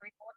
சொல்லுங்க.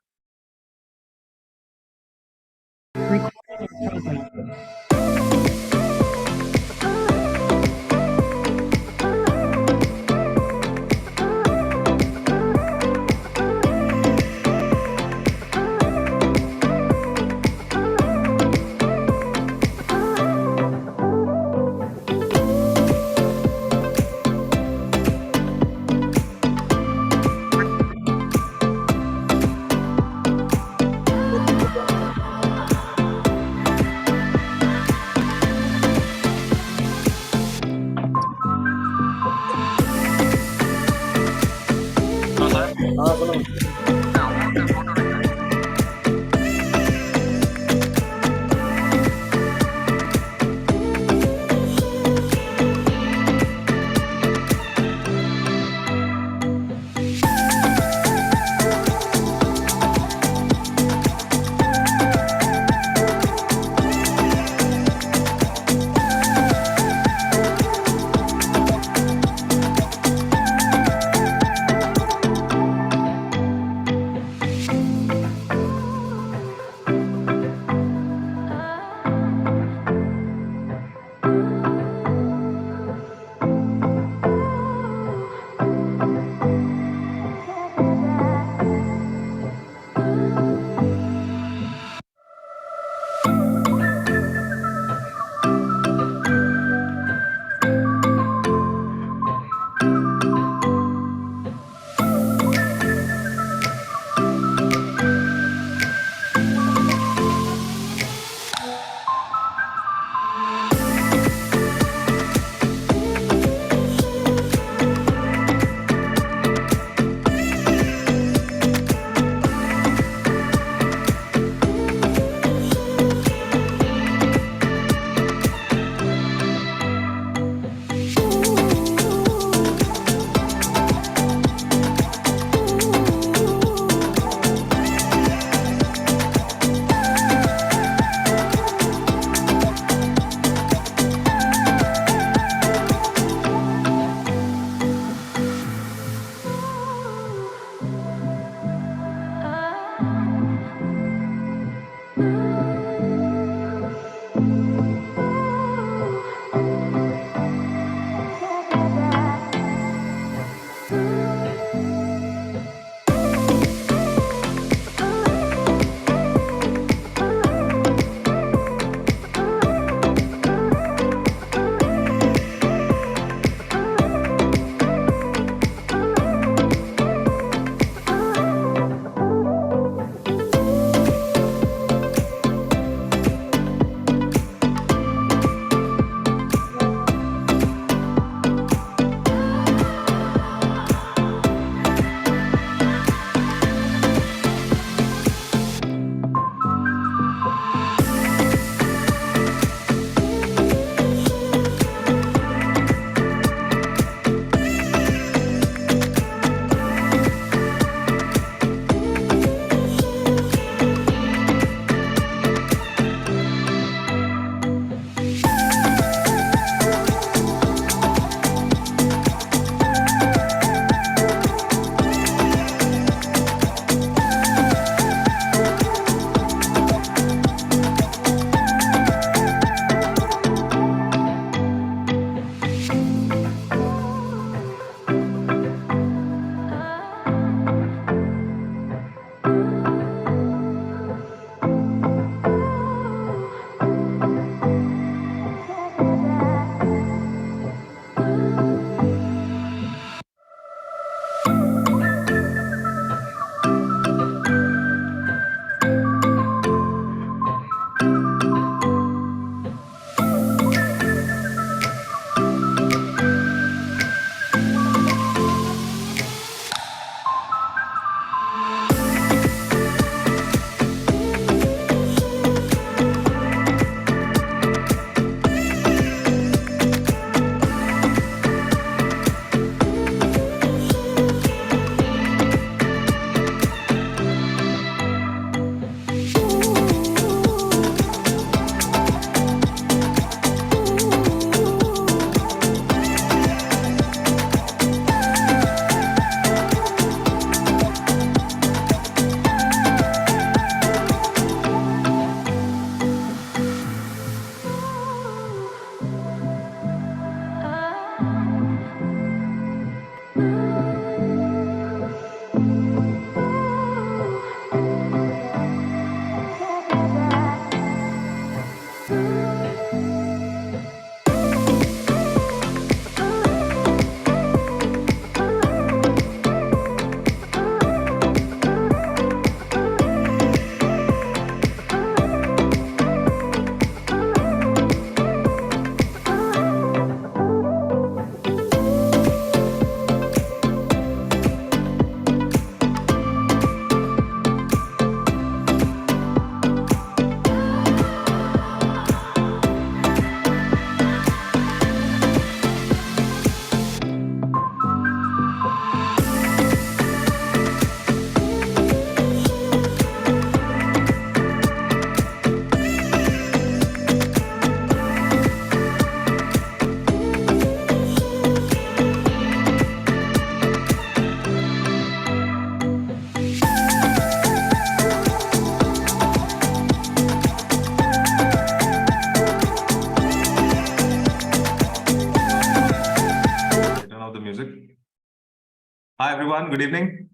Hi everyone, good evening.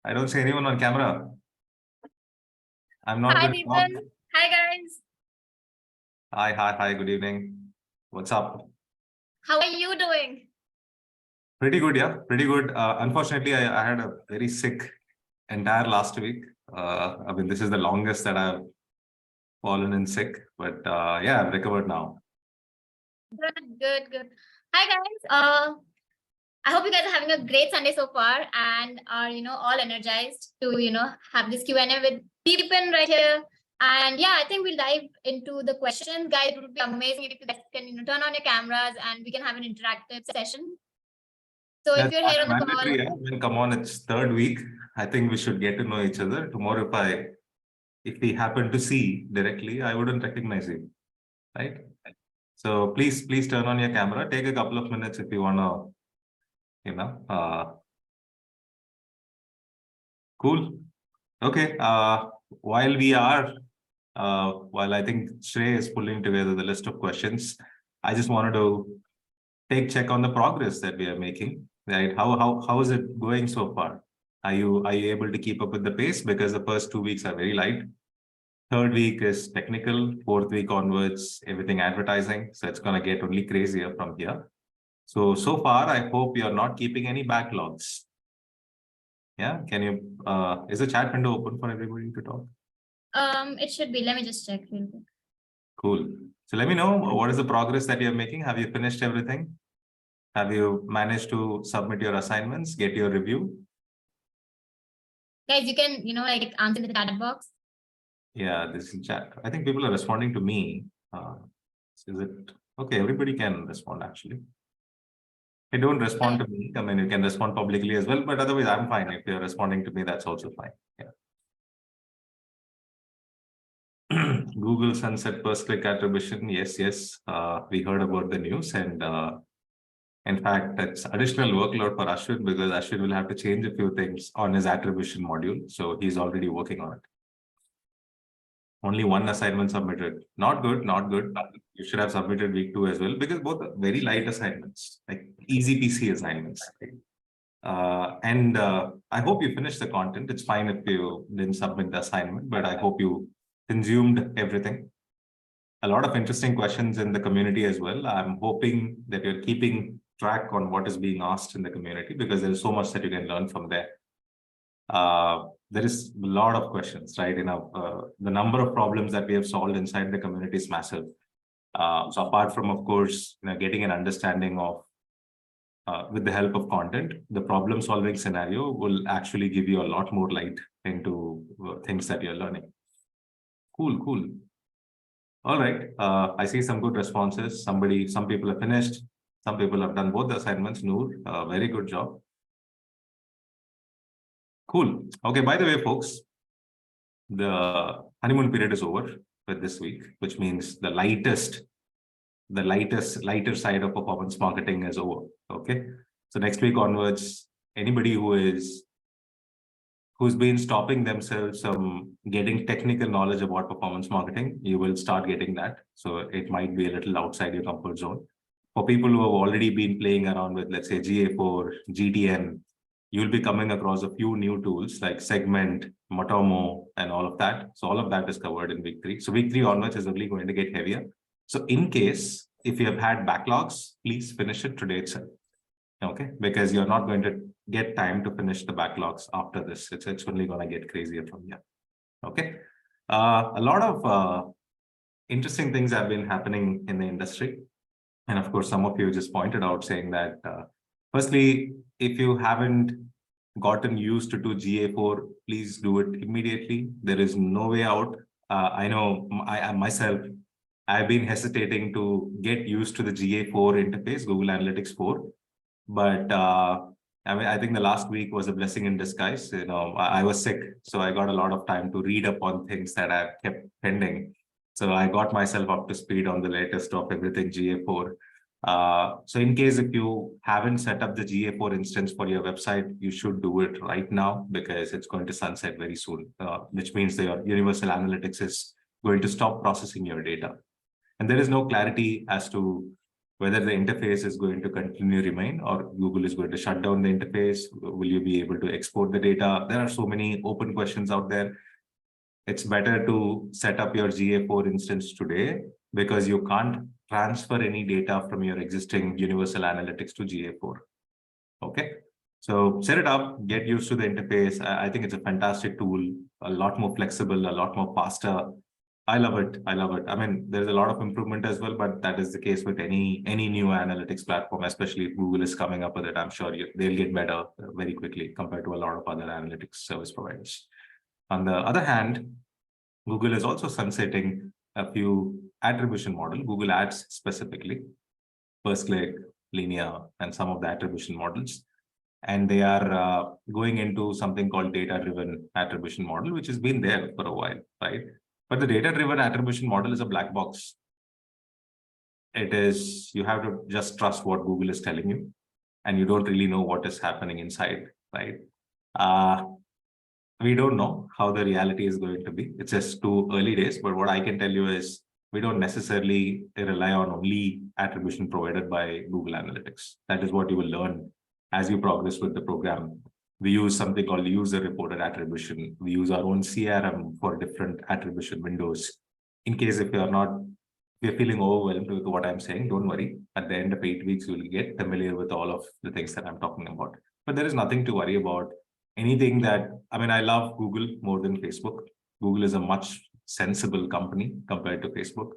I don't see anyone on camera. I'm not Hi, going to talk. Deepan. Hi, guys. Hi, good evening. What's up? How are you doing? Pretty good, yeah, pretty good. Unfortunately, I had a very sick entire last week. I mean, this is the longest that I've fallen in sick, but yeah, I've recovered now. Good. Hi, guys. I hope you guys are having a great Sunday so far and are, all energized to, have this Q&A with Deepan right here. And yeah, I think we'll dive into the questions. Guys, it would be amazing if you guys can, turn on your cameras and we can have an interactive session. So if you're here on the call, Yeah. I mean, come on, it's third week. I think we should get to know each other. Tomorrow, if we happen to see directly, I wouldn't recognize you, right? So please turn on your camera. Take a couple of minutes if you want to, cool. Okay. While I think Shrey is pulling together the list of questions, I just wanted to check on the progress that we are making. Right? How is it going so far? Are you able to keep up with the pace? Because the first 2 weeks are very light. Third week is technical. Fourth week onwards, everything advertising. So it's gonna get only crazier from here. So far, I hope you're not keeping any backlogs. Yeah, can you is the chat window open for everybody to talk? it should be. Let me just check real quick. Cool. So let me know what is the progress that you're making. Have you finished everything? Have you managed to submit your assignments, get your review? Guys, you can, answer in the chat box. Yeah, this is chat. I think people are responding to me. Is it okay? Everybody can respond actually. Hey, don't respond to me. I mean, you can respond publicly as well, but otherwise I'm fine. If you're responding to me, that's also fine. Yeah. Google sunset first click attribution. Yes. We heard about the news, and in fact, that's additional workload for Ashwin because Ashwin will have to change a few things on his attribution module. So he's already working on it. Only one assignment submitted. Not good. You should have submitted week 2 as well because both are very light assignments, like easy PC assignments. And I hope you finished the content. It's fine if you didn't submit the assignment, but I hope you consumed everything. A lot of interesting questions in the community as well. I'm hoping that you're keeping track on what is being asked in the community because there is so much that you can learn from there. There is a lot of questions, right? The number of problems that we have solved inside the community is massive. So apart from, of course, getting an understanding of with the help of content, the problem solving scenario will actually give you a lot more light into things that you're learning. Cool. All right. I see some good responses. Some people have finished. Some people have done both the assignments. Noor, very good job. Cool. Okay. By the way, folks, the honeymoon period is over with this week, which means the lighter side of performance marketing is over. Okay. So next week onwards, anybody who's been stopping themselves from getting technical knowledge about performance marketing, you will start getting that. So it might be a little outside your comfort zone. For people who have already been playing around with, let's say, GA4, GTN, you'll be coming across a few new tools like Segment, Matomo, and all of that. So all of that is covered in week 3. So week 3 onwards is only going to get heavier. So in case, if you have had backlogs, please finish it today itself. Okay, because you're not going to get time to finish the backlogs after this. It's only going to get crazier from here. Okay, a lot of interesting things have been happening in the industry. And of course, some of you just pointed out saying that, firstly, if you haven't gotten used to GA4, please do it immediately. There is no way out. I know I myself, I've been hesitating to get used to the GA4 interface, Google Analytics 4. But I mean, I think the last week was a blessing in disguise. I was sick, so I got a lot of time to read up on things that I've kept pending. So I got myself up to speed on the latest of everything GA4. So in case if you haven't set up the GA4 instance for your website, you should do it right now because it's going to sunset very soon, which means that your Universal Analytics is going to stop processing your data. And there is no clarity as to whether the interface is going to continue to remain or Google is going to shut down the interface. Will you be able to export the data? There are so many open questions out there. It's better to set up your GA4 instance today because you can't transfer any data from your existing Universal Analytics to GA4. Okay. So set it up, get used to the interface. I think it's a fantastic tool, a lot more flexible, a lot more faster. I love it. I love it. I mean, there's a lot of improvement as well, but that is the case with any new analytics platform, especially if Google is coming up with it. I'm sure they'll get better very quickly compared to a lot of other analytics service providers. On the other hand, Google is also sunsetting a few attribution models, Google Ads specifically, first click, linear, and some of the attribution models. And they are going into something called data-driven attribution model, which has been there for a while, right? But the data-driven attribution model is a black box. It is, you have to just trust what Google is telling you, and you don't really know what is happening inside, right? We don't know how the reality is going to be. It's just too early days, but what I can tell you is we don't necessarily rely on only attribution provided by Google Analytics. That is what you will learn as you progress with the program. We use something called user-reported attribution. We use our own CRM for different attribution windows. In case if you're feeling overwhelmed with what I'm saying, don't worry. At the end of 8 weeks, you will get familiar with all of the things that I'm talking about. But there is nothing to worry about. Anything that, I mean, I love Google more than Facebook. Google is a much sensible company compared to Facebook.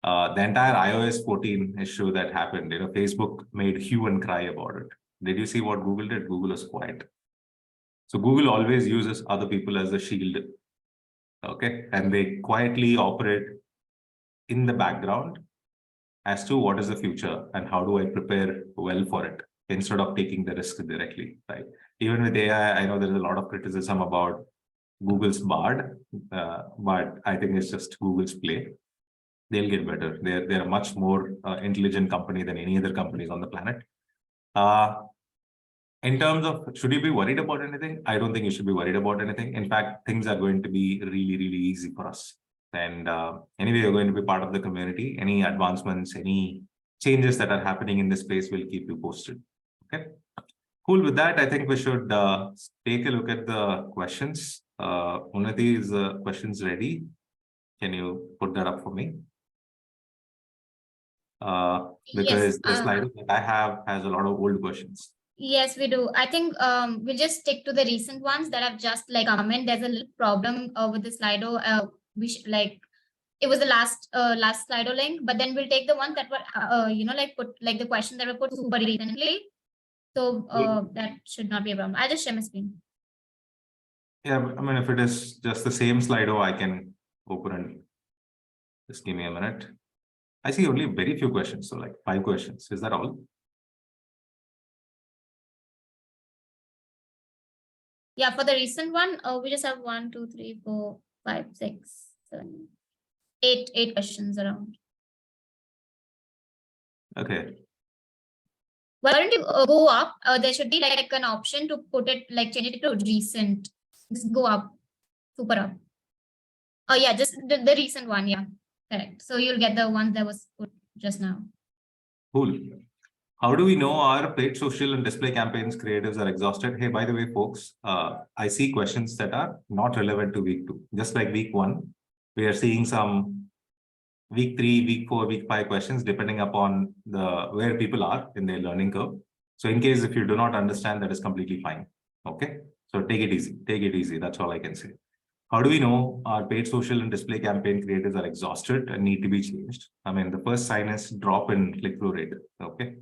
The entire iOS 14 issue that happened, Facebook made hue and cry about it. Did you see what Google did? Google was quiet. So Google always uses other people as a shield. Okay. And they quietly operate in the background as to what is the future and how do I prepare well for it instead of taking the risk directly, right? Even with AI, I know there's a lot of criticism about Google's Bard, but I think it's just Google's play. They'll get better. They're a much more intelligent company than any other companies on the planet. In terms of, should you be worried about anything? I don't think you should be worried about anything. In fact, things are going to be really, really easy for us. And anyway, you're going to be part of the community. Any advancements, any changes that are happening in this space will keep you posted. Okay. Cool. With that, I think we should take a look at the questions. Unnati, is the questions ready? Can you put that up for me? Because the slide that I have has a lot of old questions. Yes, we do. I think we'll just stick to the recent ones that have just come in. There's a little problem with the Slido. It was the last Slido link, but then we'll take the ones that were put the questions that were put super recently. So that should not be a problem. I'll just share my screen. Yeah, I mean, if it is just the same Slido, I can open and just give me a minute. I see only very few questions, so like 5 questions. Is that all? Yeah, for the recent one, we just have 1, 2, 3, 4, 5, 6, 7, 8 questions around. Okay. Why don't you go up? There should be like an option to put it, change it to recent. Just go up, super up. Oh yeah, just the recent one. Yeah, correct. So you'll get the one that was put just now. Cool. How do we know our paid social and display campaigns creatives are exhausted? Hey, by the way, folks, I see questions that are not relevant to week 2. Just like week 1, we are seeing some week 3, week 4, week 5 questions, depending upon where people are in their learning curve. So in case if you do not understand, that is completely fine. Okay. So take it easy. Take it easy. That's all I can say. How do we know our paid social and display campaign creators are exhausted and need to be changed? I mean, the first sign is drop in click-through rate. Okay.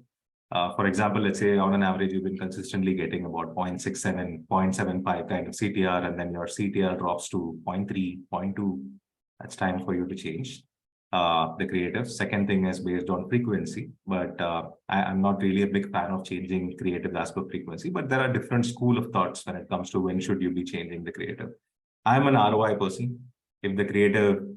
For example, let's say on an average, you've been consistently getting about 0.67, 0.75 kind of CTR, and then your CTR drops to 0.3, 0.2. That's time for you to change the creative. Second thing is based on frequency, but I'm not really a big fan of changing creative as per frequency, but there are different school of thoughts when it comes to when should you be changing the creative. I'm an ROI person. If the creative,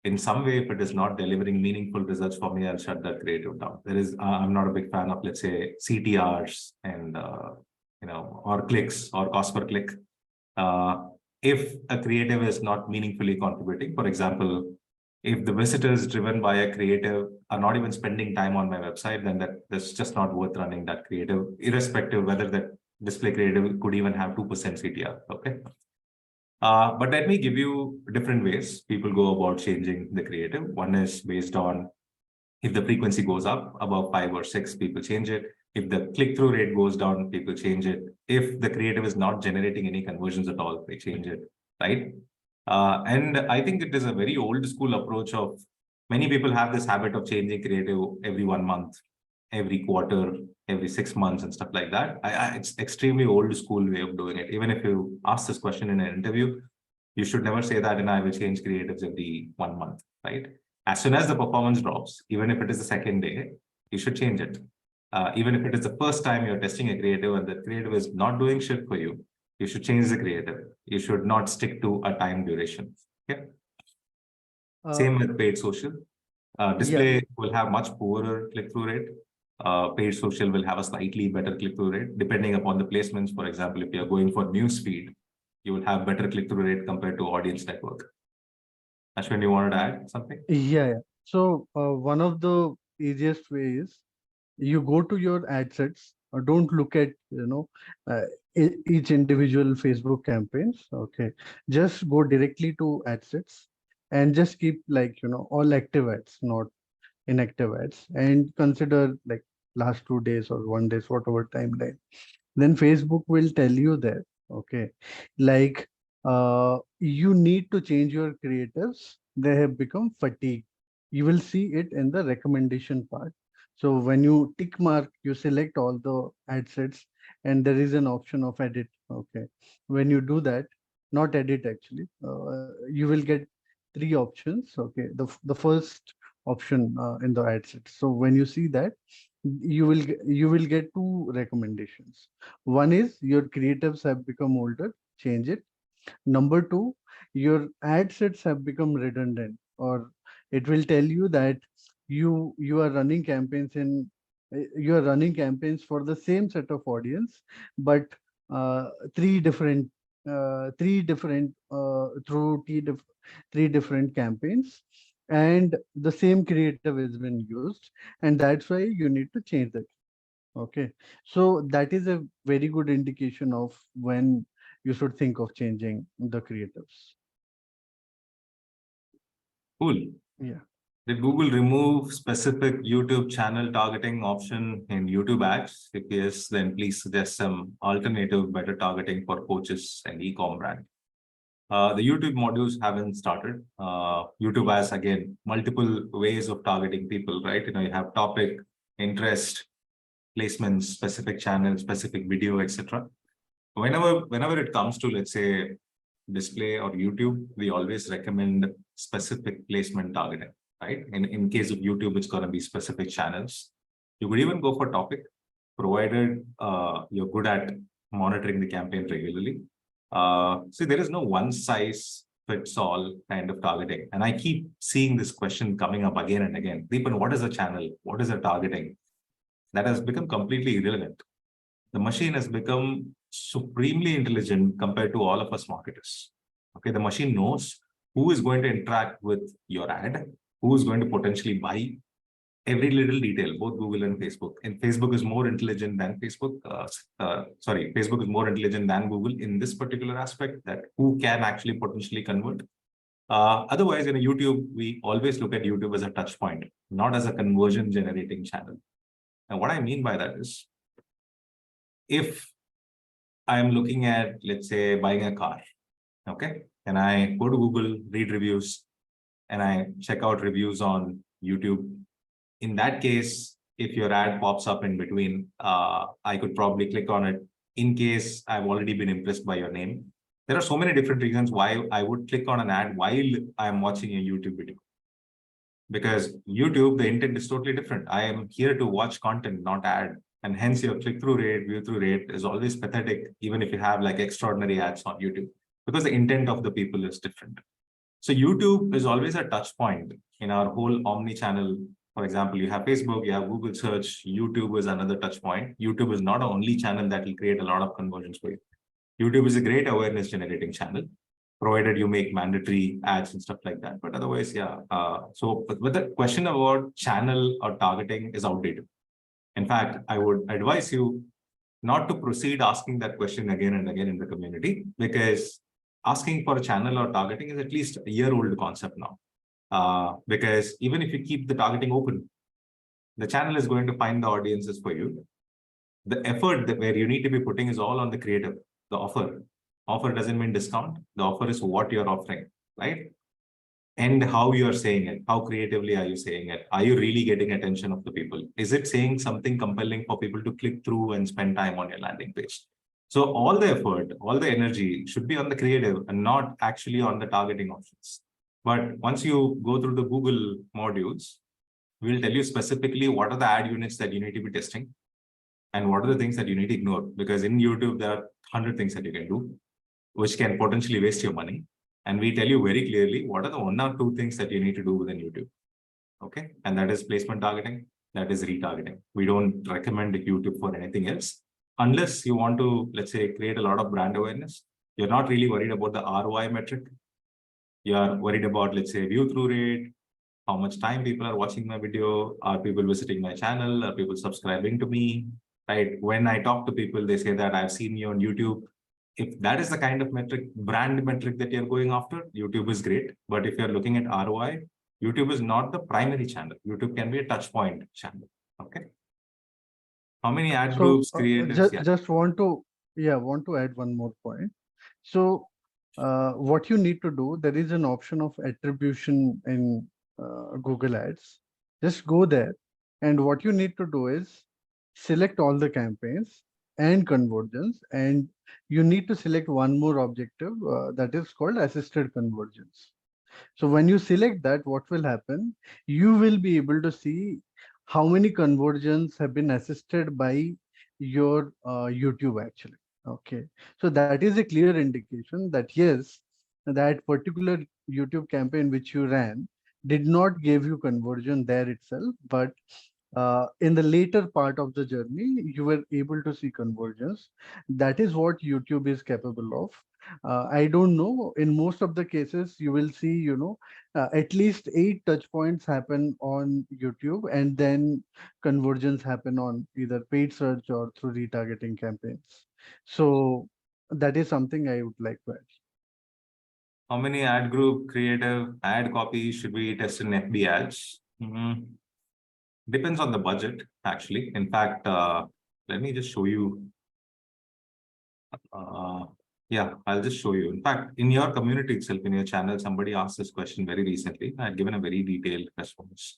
in some way, if it is not delivering meaningful results for me, I'll shut that creative down. I'm not a big fan of, let's say, CTRs and, or clicks or cost per click. If a creative is not meaningfully contributing, for example, If the visitors driven by a creative are not even spending time on my website, then that's just not worth running that creative, irrespective whether that display creative could even have 2% CTR. Okay. But let me give you different ways people go about changing the creative. One is based on if the frequency goes up above 5 or 6, people change it. If the click-through rate goes down, people change it. If the creative is not generating any conversions at all, they change it, right? And I think it is a very old school approach of many people have this habit of changing creative every 1 month, every quarter, every 6 months and stuff like that. It's extremely old school way of doing it. Even if you ask this question in an interview, you should never say that and I will change creatives every 1 month, right? As soon as the performance drops, even if it is the second day, you should change it. Even if it is the first time you're testing a creative and the creative is not doing shit for you, you should change the creative. You should not stick to a time duration. Okay. Same with paid social. Display will have much poorer click-through rate. Paid social will have a slightly better click-through rate, depending upon the placements. For example, if you're going for newsfeed, you will have better click-through rate compared to audience network. Ashwin, you wanted to add something? Yeah. So one of the easiest ways, you go to your ad sets, or don't look at each individual Facebook campaigns. Okay, just go directly to ad sets and just keep all active ads, not inactive ads, and consider like last 2 days or 1 day, whatever timeline. Then Facebook will tell you that, okay, like you need to change your creatives. They have become fatigued. You will see it in the recommendation part. So when you tick mark, you select all the ad sets and there is an option of edit. Okay. When you do that, not edit actually, you will get 3 options. Okay. The first option in the ad set. So when you see that, you will get 2 recommendations. One is your creatives have become older, change it. Number 2, your ad sets have become redundant, or it will tell you that you are running campaigns for the same set of audience, but three different through three different campaigns, and the same creative has been used, and that's why you need to change that. Okay, so that is a very good indication of when you should think of changing the creatives. Cool. Yeah. Did Google remove specific YouTube channel targeting option in YouTube ads? If yes, then please suggest some alternative better targeting for coaches and e-com brand. The YouTube modules haven't started. YouTube has, again, multiple ways of targeting people, right? You have topic, interest, placements, specific channel, specific video, etc. Whenever it comes to, let's say, display or YouTube, we always recommend specific placement targeting, right? In case of YouTube, it's going to be specific channels. You could even go for topic, provided you're good at monitoring the campaign regularly. See, there is no one size fits all kind of targeting. And I keep seeing this question coming up again and again. Deepan, what is a channel? What is a targeting? That has become completely irrelevant. The machine has become supremely intelligent compared to all of us marketers. Okay, the machine knows who is going to interact with your ad, who is going to potentially buy every little detail, both Google and Facebook. And Facebook is more intelligent than Facebook. Facebook is more intelligent than Google in this particular aspect, that who can actually potentially convert. Otherwise, in YouTube, we always look at YouTube as a touch point, not as a conversion generating channel. And what I mean by that is, if I am looking at, let's say, buying a car, okay, and I go to Google, read reviews, and I check out reviews on YouTube. In that case, if your ad pops up in between, I could probably click on it in case I've already been impressed by your name. There are so many different reasons why I would click on an ad while I'm watching a YouTube video. Because YouTube, the intent is totally different. I am here to watch content, not ad. And hence your click-through rate, view-through rate is always pathetic, even if you have like extraordinary ads on YouTube, because the intent of the people is different. So YouTube is always a touch point in our whole omni-channel. For example, you have Facebook, you have Google search, YouTube is another touch point. YouTube is not the only channel that will create a lot of conversions for you. YouTube is a great awareness generating channel. provided you make mandatory ads and stuff like that. But otherwise, yeah. But the question about channel or targeting is outdated. In fact, I would advise you not to proceed asking that question again and again in the community, because asking for a channel or targeting is at least a year-old concept now. Because even if you keep the targeting open, the channel is going to find the audiences for you. The effort that where you need to be putting is all on the creative, the offer. Offer doesn't mean discount. The offer is what you're offering, right? And how you are saying it. How creatively are you saying it? Are you really getting attention of the people? Is it saying something compelling for people to click through and spend time on your landing page? So all the effort, all the energy should be on the creative and not actually on the targeting options. But once you go through the Google modules, we'll tell you specifically what are the ad units that you need to be testing and what are the things that you need to ignore. Because in YouTube, there are 100 things that you can do, which can potentially waste your money. And we tell you very clearly what are the 1 or 2 things that you need to do within YouTube. Okay. And that is placement targeting, that is retargeting. We don't recommend YouTube for anything else unless you want to, let's say, create a lot of brand awareness. You're not really worried about the ROI metric. You're worried about, let's say, view through rate, how much time people are watching my video, are people visiting my channel, are people subscribing to me, right? When I talk to people, they say that I've seen you on YouTube. If that is the kind of metric, brand metric that you're going after, YouTube is great. But if you're looking at ROI, YouTube is not the primary channel. YouTube can be a touch point channel. Okay. How many ad groups creators? Just want to add one more point. So what you need to do, there is an option of attribution in Google Ads. Just go there, and what you need to do is select all the campaigns and conversions, and you need to select one more objective that is called assisted conversions. So when you select that, what will happen? You will be able to see how many conversions have been assisted by your YouTube actually. Okay, so that is a clear indication that yes, that particular YouTube campaign which you ran did not give you conversion there itself, but in the later part of the journey, you were able to see conversions. That is what YouTube is capable of. I don't know, in most of the cases, you will see, at least 8 touch points happen on YouTube, and then conversions happen on either paid search or through retargeting campaigns. So that is something I would like to add. How many ad group creative ad copy should we test in FB ads? Depends on the budget, actually. In fact, let me just show you. Yeah, I'll just show you. In fact, in your community itself, in your channel, somebody asked this question very recently. I had given a very detailed response.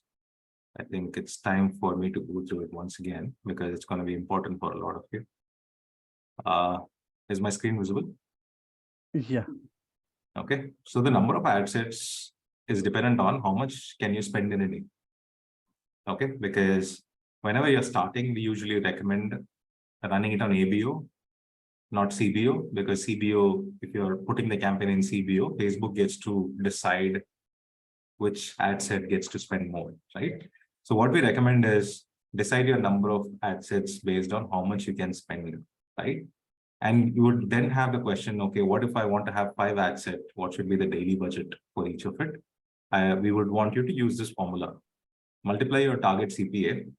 I think it's time for me to go through it once again, because it's going to be important for a lot of you. Is my screen visible? Yeah. Okay. So the number of ad sets is dependent on how much can you spend in a day. Okay, because whenever you're starting, we usually recommend running it on ABO, not CBO, because CBO, if you're putting the campaign in CBO, Facebook gets to decide which ad set gets to spend more, right? So what we recommend is decide your number of ad sets based on how much you can spend, right? And you would then have the question, okay, what if I want to have 5 ad set? What should be the daily budget for each of it? We would want you to use this formula. Multiply your target CPA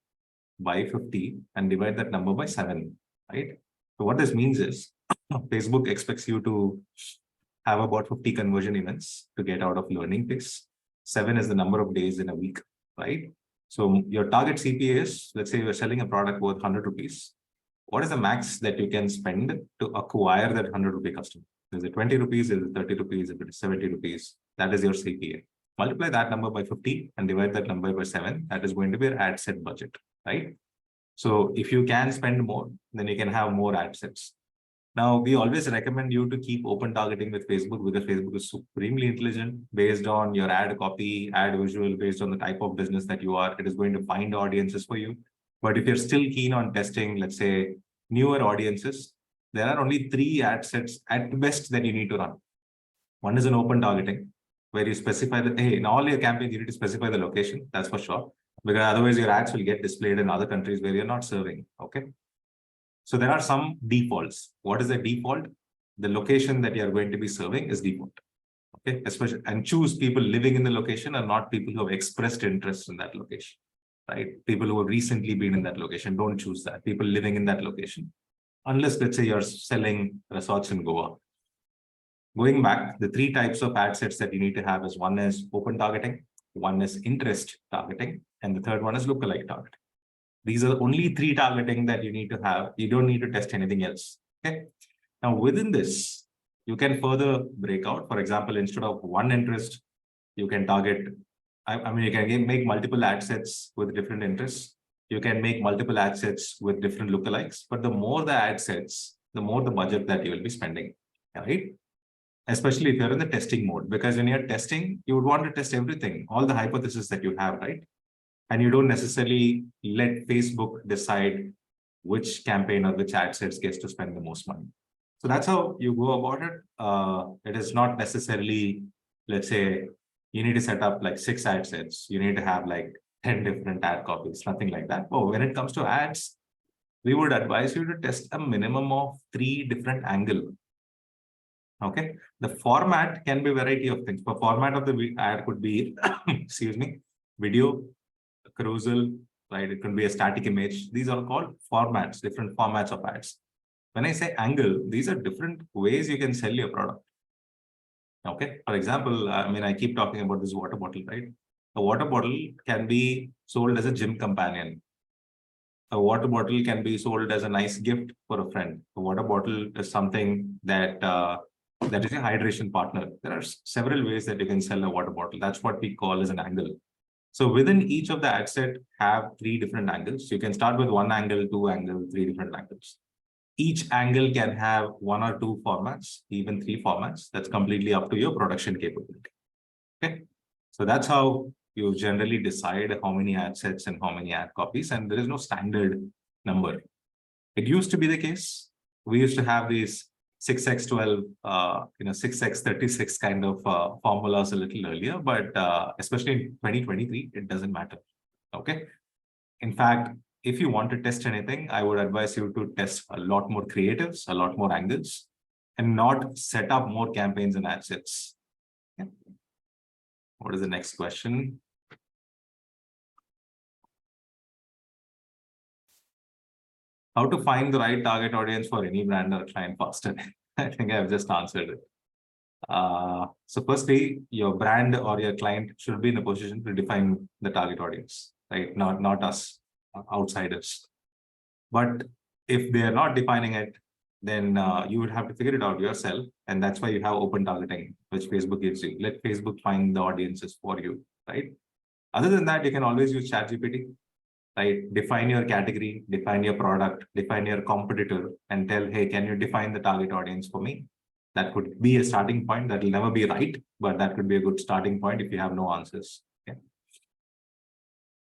by 50 and divide that number by 7, right? So what this means is Facebook expects you to have about 50 conversion events to get out of learning phase. 7 is the number of days in a week, right? So your target CPA is, let's say you're selling a product worth 100 rupees. What is the max that you can spend to acquire that 100 rupee customer? Is it 20 rupees? Is it 30 rupees? Is it 70 rupees? That is your CPA. Multiply that number by 50 and divide that number by 7. That is going to be your ad set budget, right? So if you can spend more, then you can have more ad sets. Now, we always recommend you to keep open targeting with Facebook, because Facebook is supremely intelligent based on your ad copy, ad visual, based on the type of business that you are. It is going to find audiences for you. But if you're still keen on testing, let's say, newer audiences, there are only 3 ad sets at best that you need to run. One is an open targeting, where you specify that, hey, in all your campaigns, you need to specify the location, that's for sure, because otherwise your ads will get displayed in other countries where you're not serving, okay? So there are some defaults. What is the default? The location that you're going to be serving is default. Okay, especially, and choose people living in the location and not people who have expressed interest in that location, right? People who have recently been in that location, don't choose that. People living in that location, unless let's say you're selling resorts in Goa. Going back, the three types of ad sets that you need to have is one is open targeting, one is interest targeting, and the third one is lookalike targeting. These are only three targeting that you need to have. You don't need to test anything else. Okay. Now within this, you can further break out. For example, instead of one interest, you can target. I mean, you can make multiple ad sets with different interests. You can make multiple ad sets with different lookalikes. But the more the ad sets, the more the budget that you will be spending. Right. Especially if you're in the testing mode, because when you're testing, you would want to test everything, all the hypotheses that you have, right? And you don't necessarily let Facebook decide which campaign or which ad sets gets to spend the most money. So that's how you go about it. It is not necessarily, let's say, you need to set up like 6 ad sets. You need to have like 10 different ad copies, nothing like that. But when it comes to ads, we would advise you to test a minimum of 3 different angles. Okay, the format can be a variety of things. The format of the ad could be, excuse me, video, carousel, right? It can be a static image. These are called formats, different formats of ads. When I say angle, these are different ways you can sell your product. Okay, for example, I mean, I keep talking about this water bottle, right? A water bottle can be sold as a gym companion. A water bottle can be sold as a nice gift for a friend. A water bottle is something that that is a hydration partner. There are several ways that you can sell a water bottle. That's what we call as an angle. So within each of the ad set have 3 different angles. You can start with 1 angle, 2 angle, 3 different angles. Each angle can have 1 or 2 formats, even 3 formats. That's completely up to your production capability. Okay. So that's how you generally decide how many ad sets and how many ad copies, and there is no standard number. It used to be the case. We used to have these 6x12, 6x36 kind of formulas a little earlier, but especially in 2023, it doesn't matter. Okay. In fact, if you want to test anything, I would advise you to test a lot more creatives, a lot more angles, and not set up more campaigns and ad sets. Okay. What is the next question? How to find the right target audience for any brand or client faster? I think I've just answered it. So firstly, your brand or your client should be in a position to define the target audience, right? Not us, outsiders. But if they are not defining it, then you would have to figure it out yourself. And that's why you have open targeting, which Facebook gives you. Let Facebook find the audiences for you, right? Other than that, you can always use ChatGPT. Right? Define your category, define your product, define your competitor, and tell, hey, can you define the target audience for me? That could be a starting point. That will never be right, but that could be a good starting point if you have no answers. Okay.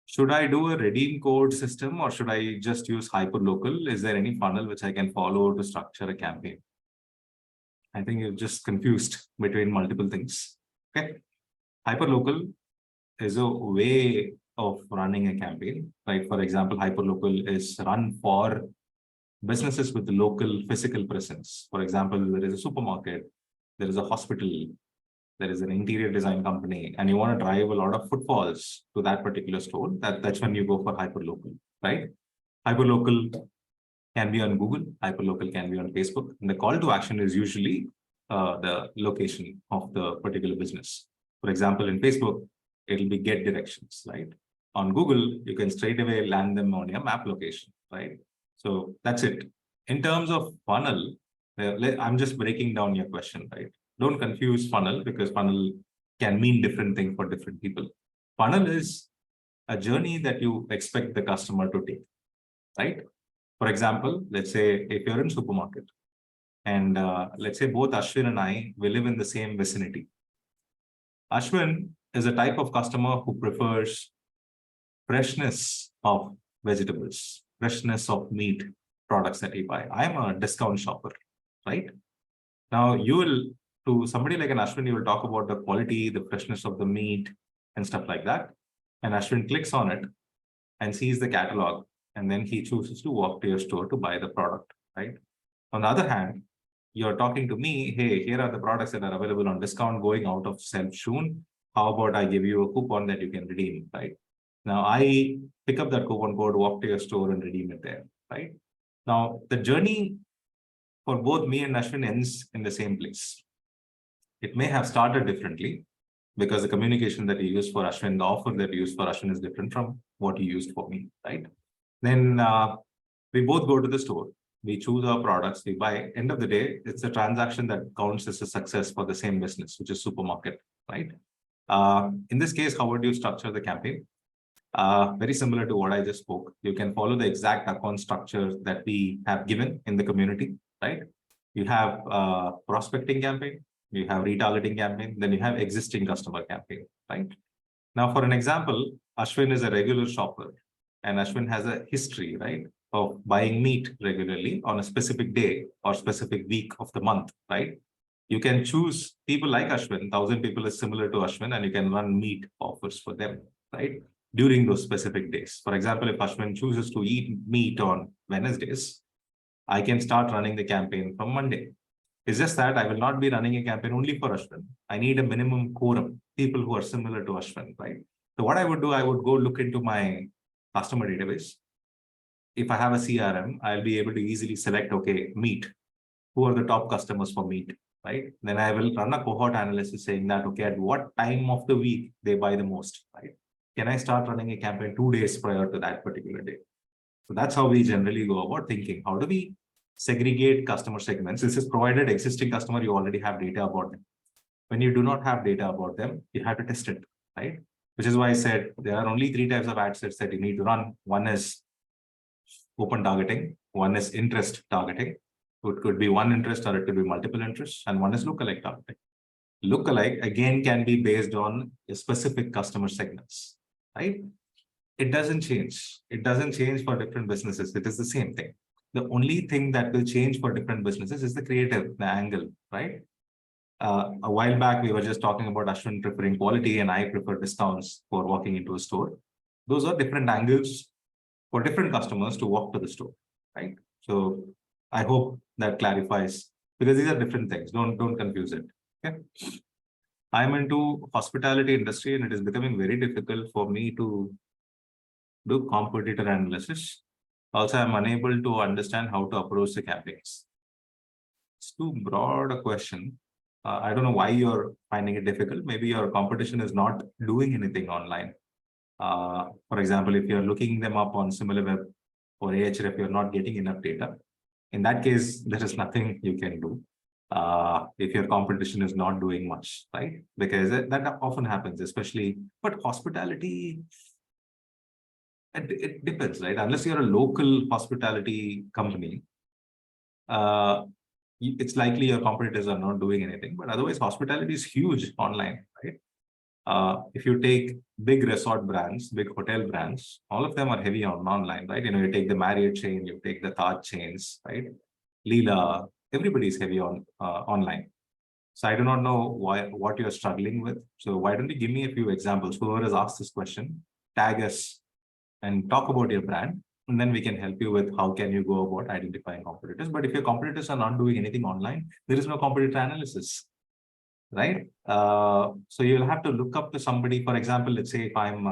Should I do a redeem code system or should I just use hyperlocal? Is there any funnel which I can follow to structure a campaign? I think you're just confused between multiple things. Okay. Hyperlocal is a way of running a campaign, right? For example, hyperlocal is run for businesses with local physical presence. For example, there is a supermarket, there is a hospital, there is an interior design company, and you want to drive a lot of footfalls to that particular store. That's when you go for hyperlocal, right? Hyperlocal can be on Google, hyperlocal can be on Facebook. And the call to action is usually the location of the particular business. For example, in Facebook, it'll be get directions, right? On Google, you can straight away land them on your map location, right? So that's it. In terms of funnel, I'm just breaking down your question, right? Don't confuse funnel because funnel can mean different things for different people. Funnel is a journey that you expect the customer to take, right? For example, let's say if you're in supermarket and let's say both Ashwin and I, we live in the same vicinity. Ashwin is a type of customer who prefers freshness of vegetables, freshness of meat products that he buy. I'm a discount shopper, right? Now you will, to somebody like an Ashwin, you will talk about the quality, the freshness of the meat and stuff like that. And Ashwin clicks on it and sees the catalog, and then he chooses to walk to your store to buy the product, right? On the other hand, you're talking to me, hey, here are the products that are available on discount going out of shelf soon. How about I give you a coupon that you can redeem, right? Now I pick up that coupon code, walk to your store and redeem it there, right? Now the journey for both me and Ashwin ends in the same place. It may have started differently because the communication that you use for Ashwin, the offer that you use for Ashwin is different from what you used for me, right? Then we both go to the store, we choose our products, we buy. End of the day, it's a transaction that counts as a success for the same business, which is supermarket, right? In this case, how would you structure the campaign? Very similar to what I just spoke. You can follow the exact account structure that we have given in the community, right? You have prospecting campaign, you have retargeting campaign, then you have existing customer campaign, right? Now, for an example, Ashwin is a regular shopper and Ashwin has a history, right, of buying meat regularly on a specific day or specific week of the month, right? You can choose people like Ashwin, 1,000 people is similar to Ashwin, and you can run meat offers for them, right? During those specific days. For example, if Ashwin chooses to eat meat on Wednesdays, I can start running the campaign from Monday. It's just that I will not be running a campaign only for Ashwin. I need a minimum quorum, people who are similar to Ashwin, right? So what I would do, I would go look into my customer database. If I have a CRM, I'll be able to easily select, okay, meat. Who are the top customers for meat, right? Then I will run a cohort analysis saying that, okay, at what time of the week they buy the most, right? Can I start running a campaign 2 days prior to that particular day? So that's how we generally go about thinking. How do we segregate customer segments? This is provided existing customer, you already have data about them. When you do not have data about them, you have to test it, right? Which is why I said there are only 3 types of ad sets that you need to run. One is open targeting, one is interest targeting. It could be one interest or it could be multiple interests, and one is lookalike targeting. Lookalike again can be based on a specific customer segments, right? It doesn't change. It doesn't change for different businesses. It is the same thing. The only thing that will change for different businesses is the creative, the angle, right? A while back, we were just talking about Ashwin preferring quality and I prefer discounts for walking into a store. Those are different angles for different customers to walk to the store, right? So I hope that clarifies, because these are different things. Don't confuse it. Okay. I'm into hospitality industry and it is becoming very difficult for me to do competitor analysis. Also, I'm unable to understand how to approach the campaigns. It's too broad a question. I don't know why you're finding it difficult. Maybe your competition is not doing anything online. For example, if you're looking them up on SimilarWeb or Ahref, you're not getting enough data. In that case, there is nothing you can do if your competition is not doing much, right? Because that often happens, especially, but hospitality, it depends, right? Unless you're a local hospitality company, it's likely your competitors are not doing anything, but otherwise hospitality is huge online, right? If you take big resort brands, big hotel brands, all of them are heavy on online, right? You know, you take the Marriott chain, you take the Taj chains, right? Leela, everybody is heavy on online. So I do not know what you're struggling with. So why don't you give me a few examples? Whoever has asked this question, tag us and talk about your brand, and then we can help you with how can you go about identifying competitors. But if your competitors are not doing anything online, there is no competitor analysis, right? So you'll have to look up to somebody. For example, let's say if I am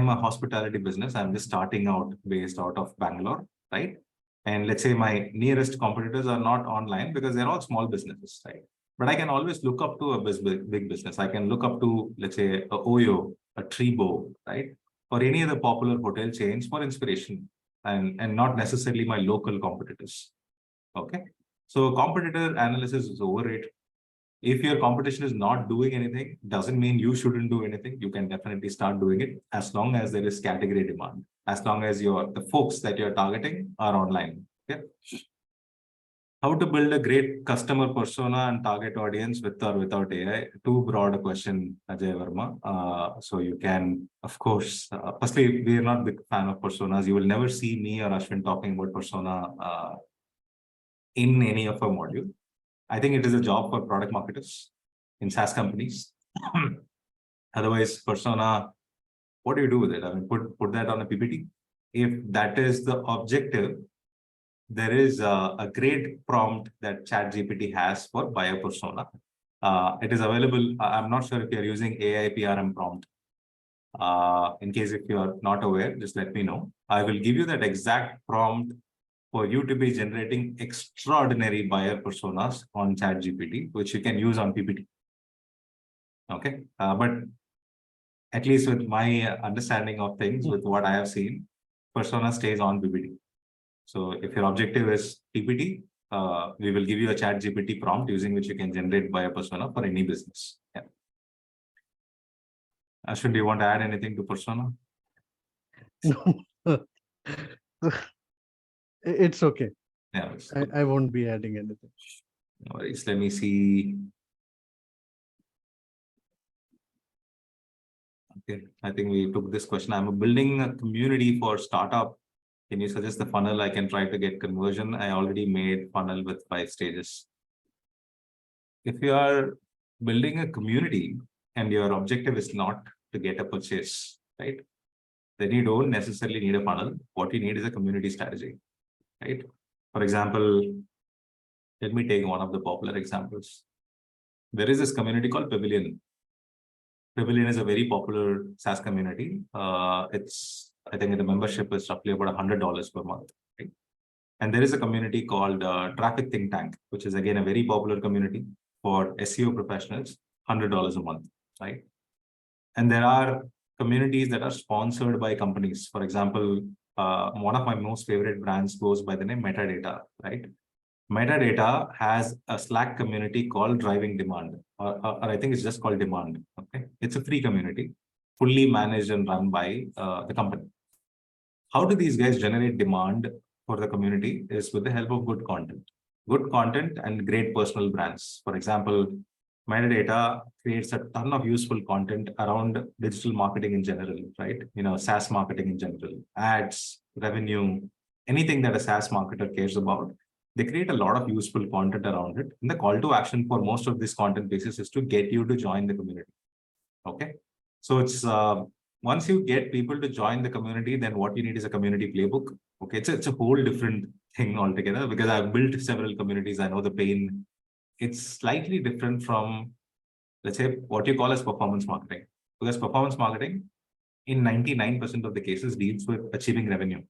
a hospitality business, I'm just starting out based out of Bangalore, right? And let's say my nearest competitors are not online because they're all small businesses, right? But I can always look up to a big business. I can look up to, let's say, a Oyo, a Tribo, right? Or any other popular hotel chains for inspiration, and not necessarily my local competitors. Okay. So competitor analysis is overrated. If your competition is not doing anything, doesn't mean you shouldn't do anything. You can definitely start doing it as long as there is category demand, as long as the folks that you're targeting are online. Okay. How to build a great customer persona and target audience with or without AI? Too broad a question, Ajay Verma. So you can, of course, firstly, we are not a big fan of personas. You will never see me or Ashwin talking about persona in any of our module. I think it is a job for product marketers in SaaS companies. Otherwise, persona, what do you do with it? I mean, put that on a PPT. If that is the objective, there is a great prompt that ChatGPT has for buyer persona. It is available. I'm not sure if you're using AI PRM prompt. In case if you are not aware, just let me know. I will give you that exact prompt for you to be generating extraordinary buyer personas on ChatGPT, which you can use on PPT. Okay, but at least with my understanding of things, with what I have seen, persona stays on PPT. So if your objective is PPT, we will give you a ChatGPT prompt using which you can generate buyer persona for any business. Yeah. Ashwin, do you want to add anything to persona? No. It's okay. Yeah. I won't be adding anything. No worries. Let me see. Okay, I think we took this question. I'm building a community for startup. Can you suggest the funnel? I can try to get conversion. I already made funnel with 5 stages. If you are building a community and your objective is not to get a purchase, right? Then you don't necessarily need a funnel. What you need is a community strategy, right? For example, let me take one of the popular examples. There is this community called Pavilion. Pavilion is a very popular SaaS community. I think the membership is roughly about $100 per month, right? And there is a community called Traffic Think Tank, which is again a very popular community for SEO professionals, $100 a month, right? And there are communities that are sponsored by companies. For example, one of my most favorite brands goes by the name Metadata, right? Metadata has a Slack community called Driving Demand, or I think it's just called Demand. Okay, it's a free community, fully managed and run by the company. How do these guys generate demand for the community? Is with the help of good content and great personal brands. For example, Metadata creates a ton of useful content around digital marketing in general, right? SaaS marketing in general, ads, revenue, anything that a SaaS marketer cares about. They create a lot of useful content around it. And the call to action for most of this content basis is to get you to join the community. Okay. So it's once you get people to join the community, then what you need is a community playbook. Okay. It's a whole different thing altogether because I've built several communities. I know the pain. It's slightly different from, let's say, what you call as performance marketing. Because performance marketing, in 99% of the cases, deals with achieving revenue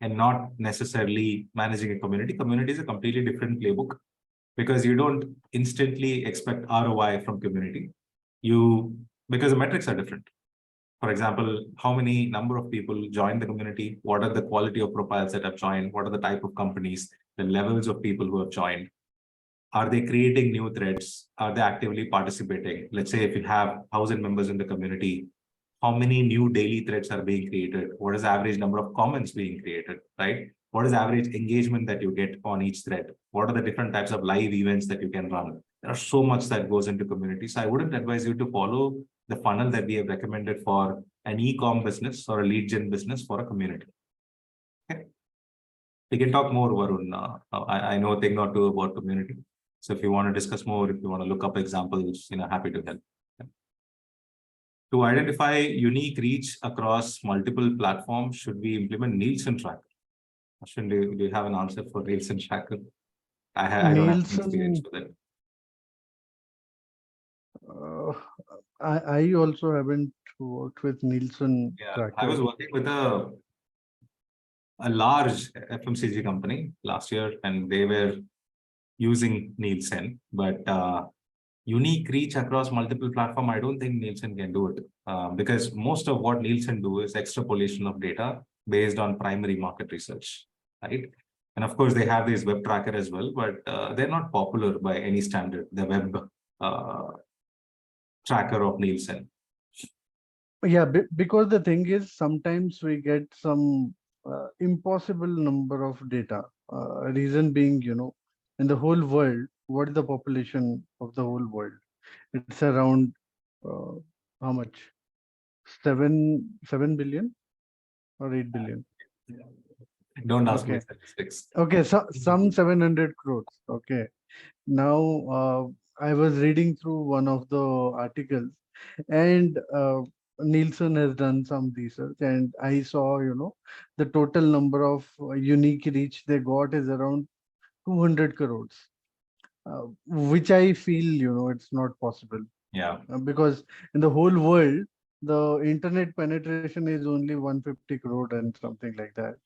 and not necessarily managing a community. Community is a completely different playbook because you don't instantly expect ROI from community. Because the metrics are different. For example, how many number of people join the community? What are the quality of profiles that have joined? What are the type of companies, the levels of people who have joined? Are they creating new threads? Are they actively participating? Let's say if you have 1,000 members in the community, how many new daily threads are being created? What is the average number of comments being created, right? What is the average engagement that you get on each thread? What are the different types of live events that you can run? There's so much that goes into community. So I wouldn't advise you to follow the funnel that we have recommended for an e-com business or a lead gen business for a community. Okay. We can talk more, Varun. I know a thing or two about community. So if you want to discuss more, if you want to look up examples, happy to help. To identify unique reach across multiple platforms, should we implement Nielsen tracker? Ashwin, do you have an answer for Nielsen tracker? I don't have experience with it. I also haven't worked with Nielsen tracker. I was working with a large FMCG company last year, and they were using Nielsen, but unique reach across multiple platforms, I don't think Nielsen can do it because most of what Nielsen do is extrapolation of data based on primary market research, right? And of course, they have this web tracker as well, but they're not popular by any standard, the web tracker of Nielsen. Yeah, because the thing is, sometimes we get some impossible number of data. Reason being, in the whole world, what is the population of the whole world? It's around how much? 7 billion or 8 billion? Don't ask me statistics. Okay, so some 700 crores. Okay. Now, I was reading through one of the articles, and Nielsen has done some research, and I saw, the total number of unique reach they got is around 200 crores, which I feel, it's not possible. Yeah. Because in the whole world, the internet penetration is only 150 crore and something like that.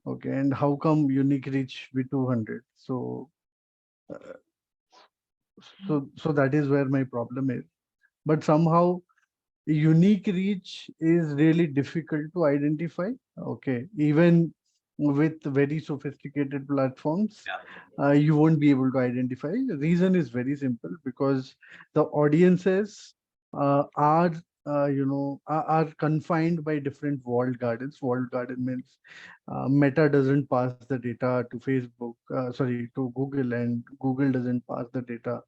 Okay, and how come unique reach be 200? Uh, so that is where my problem is. But somehow unique reach is really difficult to identify. Okay, even with very sophisticated platforms, you won't be able to identify. The reason is very simple, because the audiences are confined by different walled gardens. Walled garden means Meta doesn't pass the data to Facebook, sorry, to Google, and Google doesn't pass the data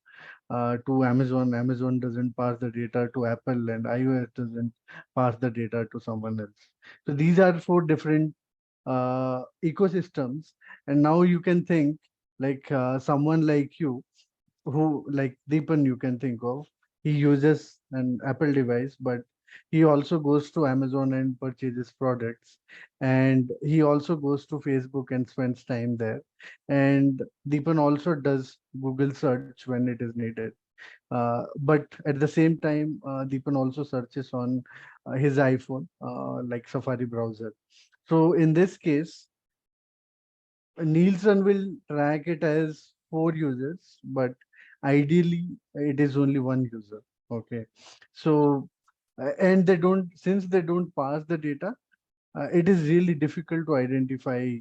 to Amazon. Amazon doesn't pass the data to Apple, and iOS doesn't pass the data to someone else. So these are four different ecosystems. And now you can think, like someone like you, who, like Deepan, you can think of, he uses an Apple device, but he also goes to Amazon and purchases products, and he also goes to Facebook and spends time there. And Deepan also does Google search when it is needed. But at the same time, Deepan also searches on his iPhone, like Safari browser. So in this case, Nielsen will track it as 4 users, but ideally it is only 1 user. Okay. So, and since they don't pass the data, it is really difficult to identify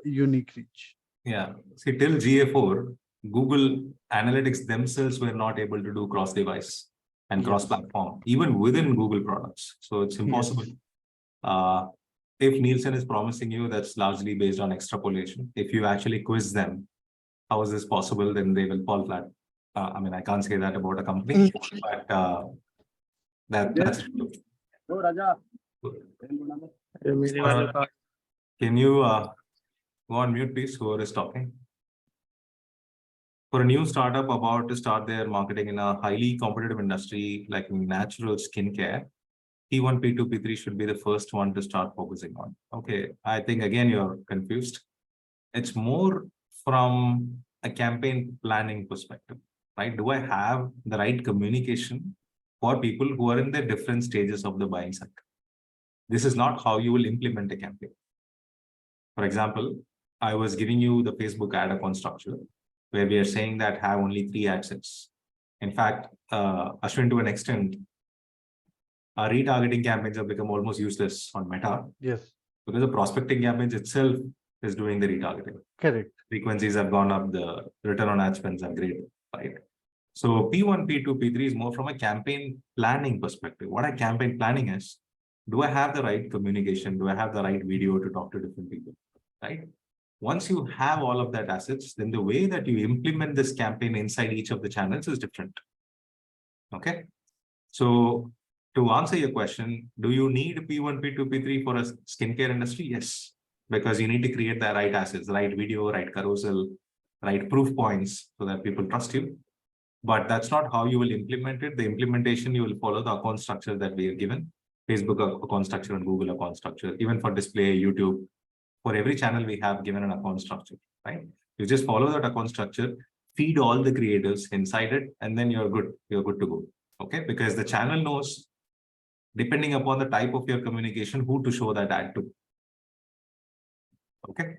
unique reach. Yeah. See, till GA4, Google Analytics themselves were not able to do cross-device and Yes. cross-platform, even within Google products. So it's impossible. Yes. If Nielsen is promising you, that's largely based on extrapolation. If you actually quiz them, how is this possible? Then they will fall flat. I mean, I can't say that about a company, but that's true. Can you go on mute, please? Whoever is talking. For a new startup about to start their marketing in a highly competitive industry like natural skincare, P1, P2, P3 should be the first one to start focusing on. Okay, I think again you're confused. It's more from a campaign planning perspective, right? Do I have the right communication for people who are in the different stages of the buying cycle? This is not how you will implement a campaign. For example, I was giving you the Facebook ad account structure where we are saying that have only 3 ad sets. In fact, Ashwin, to an extent, our retargeting campaigns have become almost useless on Meta. Yes. Because the prospecting campaigns itself is doing the retargeting. Correct. Frequencies have gone up, the return on ad spends are great, right? So P1, P2, P3 is more from a campaign planning perspective. What a campaign planning is, do I have the right communication? Do I have the right video to talk to different people, right? Once you have all of that assets, then the way that you implement this campaign inside each of the channels is different. Okay. So to answer your question, do you need P1, P2, P3 for a skincare industry? Yes, because you need to create the right assets, right video, right carousel, right proof points so that people trust you. But that's not how you will implement it. The implementation, you will follow the account structure that we are given. Facebook account structure and Google account structure, even for display, YouTube. For every channel, we have given an account structure, right? You just follow that account structure, feed all the creators inside it, and then you're good. You're good to go. Okay, because the channel knows, depending upon the type of your communication, who to show that ad to. Okay.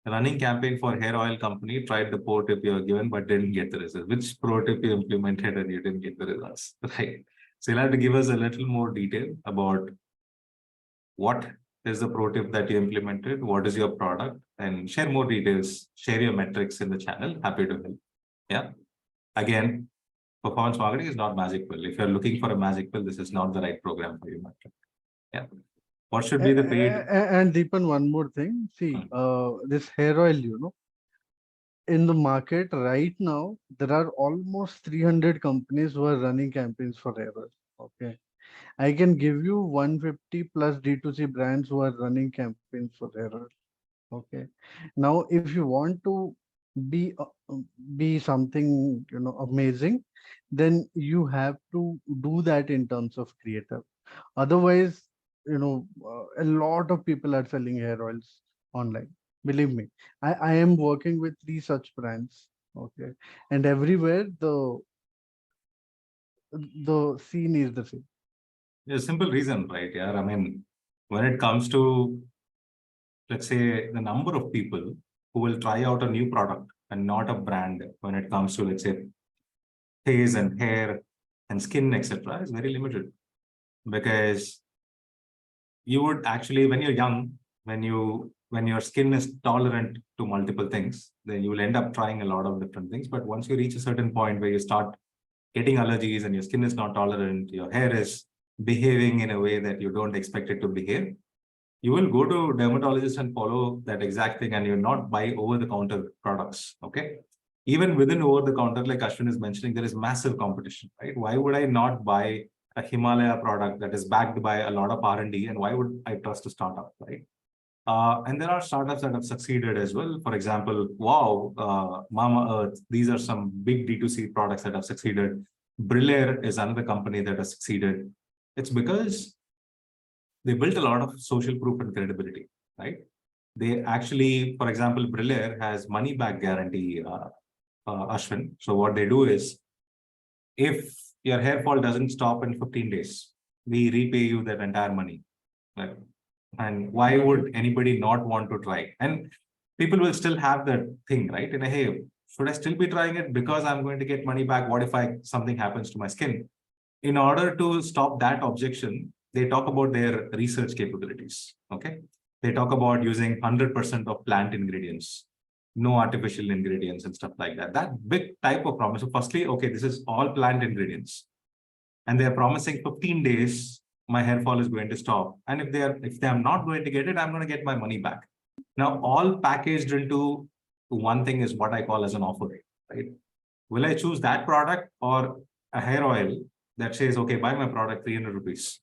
Running campaign for hair oil company, tried the pro tip you were given, but didn't get the results. Which pro tip you implemented and you didn't get the results, right? So you'll have to give us a little more detail about what is the pro tip that you implemented, what is your product, and share more details, share your metrics in the channel. Happy to help. Yeah. Again, performance marketing is not magic pill. If you're looking for a magic pill, this is not the right program for you. Yeah. What should be the paid? And Deepan, one more thing. See, this hair oil, in the market right now, there are almost 300 companies who are running campaigns for hair oil. Okay. I can give you 150 plus D2C brands who are running campaigns for hair oil. Okay. Now, if you want to be be something, you know, amazing, then you have to do that in terms of creative. Otherwise, you know, a lot of people are selling hair oils online. Believe me, I am working with 3 such brands. Okay, and everywhere the scene is the same. There's a simple reason, right? Yeah. I mean, when it comes to, let's say, the number of people who will try out a new product and not a brand when it comes to, let's say, face and hair and skin, etc., is very limited. Because you would actually, when you're young, when your skin is tolerant to multiple things, then you will end up trying a lot of different things. But once you reach a certain point where you start getting allergies and your skin is not tolerant, your hair is behaving in a way that you don't expect it to behave, you will go to dermatologist and follow that exact thing, and you'll not buy over-the-counter products. Okay. Even within over-the-counter, like Ashwin is mentioning, there is massive competition, right? Why would I not buy a Himalaya product that is backed by a lot of R&D, and why would I trust a startup, right? And there are startups that have succeeded as well. For example, wow, Mama Earth, these are some big D2C products that have succeeded. Brillare is another company that has succeeded. It's because they built a lot of social proof and credibility, right? They actually, for example, Brillare has money back guarantee, Ashwin. So what they do is, if your hair fall doesn't stop in 15 days, we repay you that entire money. Right? And why would anybody not want to try? And people will still have that thing, right? In a, hey, should I still be trying it because I'm going to get money back? What if something happens to my skin? In order to stop that objection, they talk about their research capabilities. Okay. They talk about using 100% of plant ingredients, no artificial ingredients and stuff like that. That big type of promise. So firstly, okay, this is all plant ingredients. And they're promising 15 days, my hair fall is going to stop. And if they are not going to get it, I'm going to get my money back. Now, all packaged into one thing is what I call as an offer, right? Will I choose that product or a hair oil that says, okay, buy my product, 300 rupees.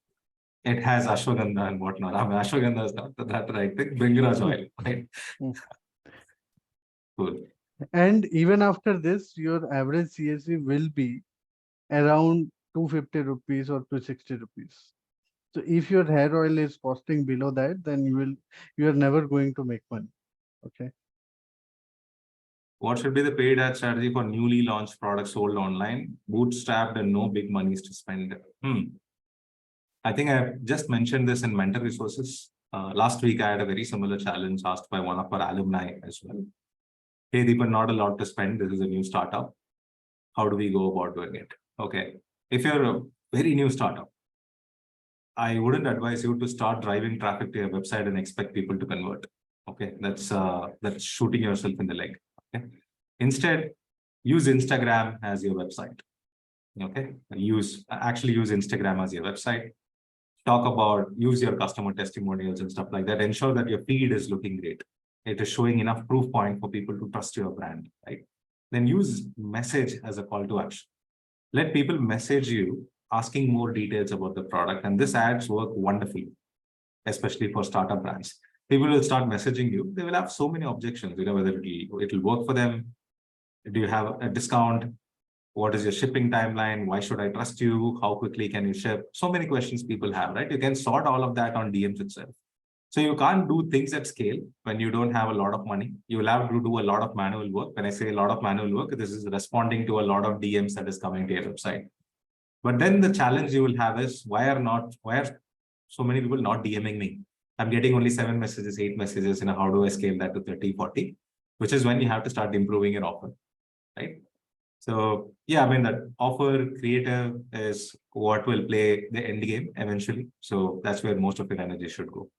It has ashwagandha and whatnot. I mean, ashwagandha is not that right thing. Bringraj oil, right? Cool. And even after this, your average CSV will be around 250 rupees or 260 rupees. So if your hair oil is costing below that, then you are never going to make money. Okay. What should be the paid ad strategy for newly launched products sold online, bootstrapped and no big monies to spend? I think I've just mentioned this in mentor resources. Last week, I had a very similar challenge asked by one of our alumni as well. Hey, Deepan, not a lot to spend. This is a new startup. How do we go about doing it? Okay. If you're a very new startup, I wouldn't advise you to start driving traffic to your website and expect people to convert. Okay. That's shooting yourself in the leg. Okay. Instead, use Instagram as your website. Okay. Actually use Instagram as your website. Talk about, use your customer testimonials and stuff like that. Ensure that your feed is looking great. It is showing enough proof point for people to trust your brand, right? Then use message as a call to action. Let people message you asking more details about the product. And this ads work wonderfully, especially for startup brands. People will start messaging you. They will have so many objections, whether it'll work for them. Do you have a discount? What is your shipping timeline? Why should I trust you? How quickly can you ship? So many questions people have, right? You can sort all of that on DMs itself. So you can't do things at scale when you don't have a lot of money. You will have to do a lot of manual work. When I say a lot of manual work, this is responding to a lot of DMs that is coming to your website. But then the challenge you will have is, why are so many people not DMing me? I'm getting only 7 messages, 8 messages, how do I scale that to 30, 40? Which is when you have to start improving your offer, right? So yeah, I mean, that offer creative is what will play the end game eventually. So that's where most of your energy should go.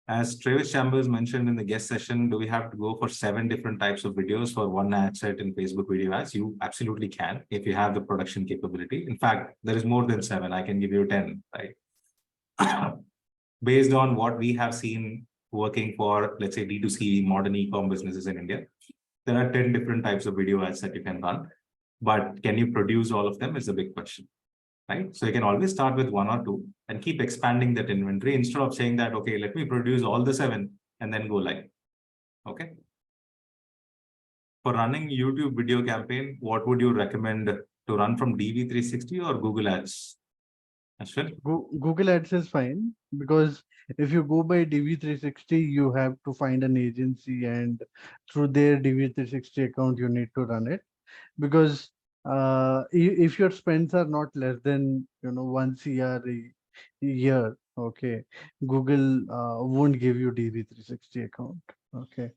As Travis Chambers mentioned in the guest session, do we have to go for 7 different types of videos for one ad set in Facebook video ads? You absolutely can if you have the production capability. In fact, there is more than 7. I can give you 10, right? Based on what we have seen working for, let's say, D2C modern e-com businesses in India, there are 10 different types of video ads that you can run. But can you produce all of them is a big question. Right? So you can always start with 1 or 2 and keep expanding that inventory instead of saying that, okay, let me produce all the 7 and then go live. Okay. for running YouTube video campaign, what would you recommend to run from DV360 or Google Ads? Ashwin? Google Ads is fine because if you go by DV360, you have to find an agency and through their DV360 account, you need to run it. Because if your spends are not less than 1 CR a year, okay, Google won't give you DV360 account. Okay,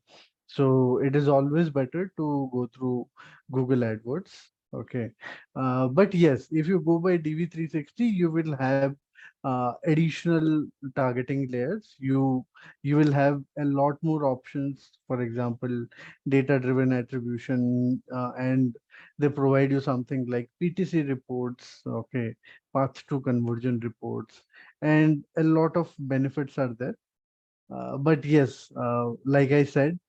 so it is always better to go through Google AdWords. Okay, but yes, if you go by DV360, you will have additional targeting layers. You will have a lot more options. For example, data-driven attribution, and they provide you something like PTC reports, okay, path to conversion reports, and a lot of benefits are there. But yes, like I said,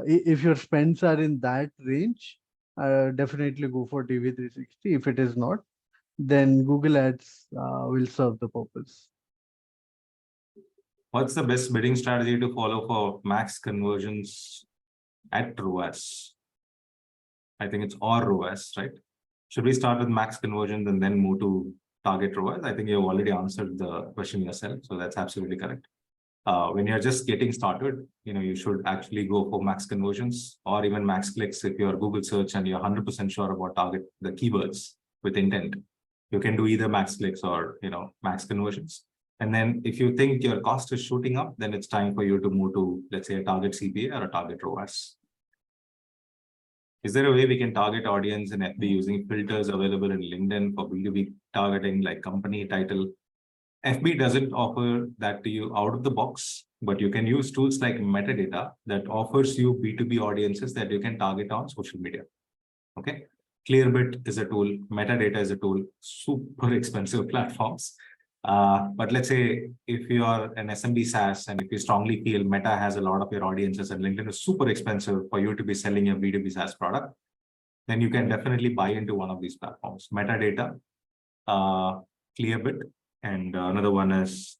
if your spends are in that range, definitely go for DV360. If it is not, then Google Ads will serve the purpose. What's the best bidding strategy to follow for max conversions at ROAS? I think it's or ROAS, right? Should we start with max conversions and then move to target ROAS? I think you've already answered the question yourself, so that's absolutely correct. When you're just getting started, you should actually go for max conversions or even max clicks. If you're Google search and you're 100% sure about target the keywords with intent, you can do either max clicks or max conversions. And then if you think your cost is shooting up, then it's time for you to move to, let's say, a target CPA or a target ROAS. Is there a way we can target audience in FB using filters available in LinkedIn for B2B targeting like company title? FB doesn't offer that to you out of the box, but you can use tools like metadata that offers you B2B audiences that you can target on social media. Okay. Clearbit is a tool, metadata is a tool, super expensive platforms. But let's say if you are an SMB SaaS and if you strongly feel Meta has a lot of your audiences and LinkedIn is super expensive for you to be selling your B2B SaaS product, then you can definitely buy into one of these platforms. Metadata, Clearbit, and another one is,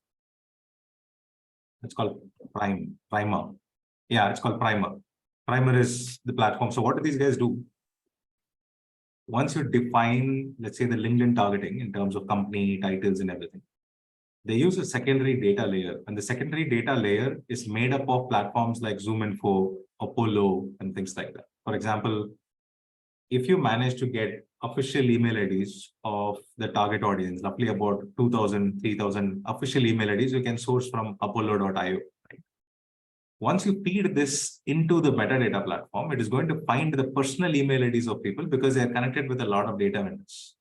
it's called Primer. Yeah, it's called Primer. Primer is the platform. So what do these guys do? Once you define, let's say, the LinkedIn targeting in terms of company titles and everything, they use a secondary data layer. And the secondary data layer is made up of platforms like ZoomInfo, Apollo, and things like that. For example, if you manage to get official email IDs of the target audience, roughly about 2,000, 3,000 official email IDs, you can source from apollo.io. Once you feed this into the metadata platform, it is going to find the personal email IDs of people because they are connected with a lot of data vendors.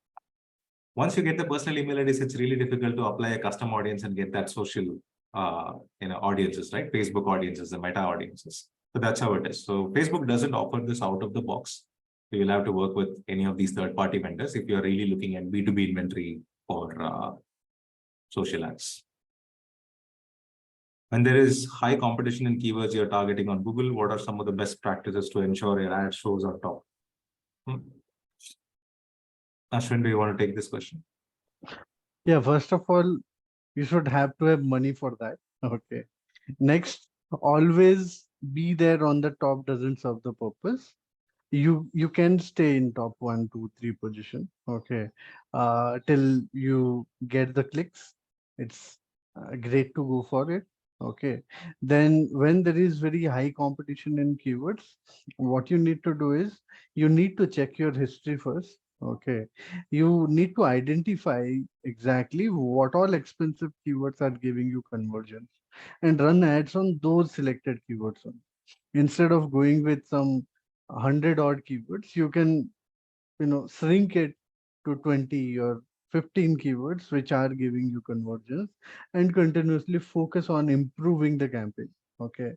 Once you get the personal email IDs, it's really difficult to apply a custom audience and get that social audiences, right? Facebook audiences, the meta audiences. So that's how it is. So Facebook doesn't offer this out of the box. You will have to work with any of these third-party vendors if you're really looking at B2B inventory for social ads. When there is high competition in keywords you're targeting on Google, what are some of the best practices to ensure your ad shows on top? Ashwin, do you want to take this question? Yeah, first of all, you should have to have money for that. Okay. Next, always be there on the top doesn't serve the purpose. You can stay in top 1, 2, 3 position. Okay. Till you get the clicks. It's great to go for it. Okay. Then when there is very high competition in keywords, what you need to do is you need to check your history first. Okay. You need to identify exactly what all expensive keywords are giving you conversions and run ads on those selected keywords. Instead of going with some 100 odd keywords, you can shrink it to 20 or 15 keywords which are giving you conversions and continuously focus on improving the campaign. Okay.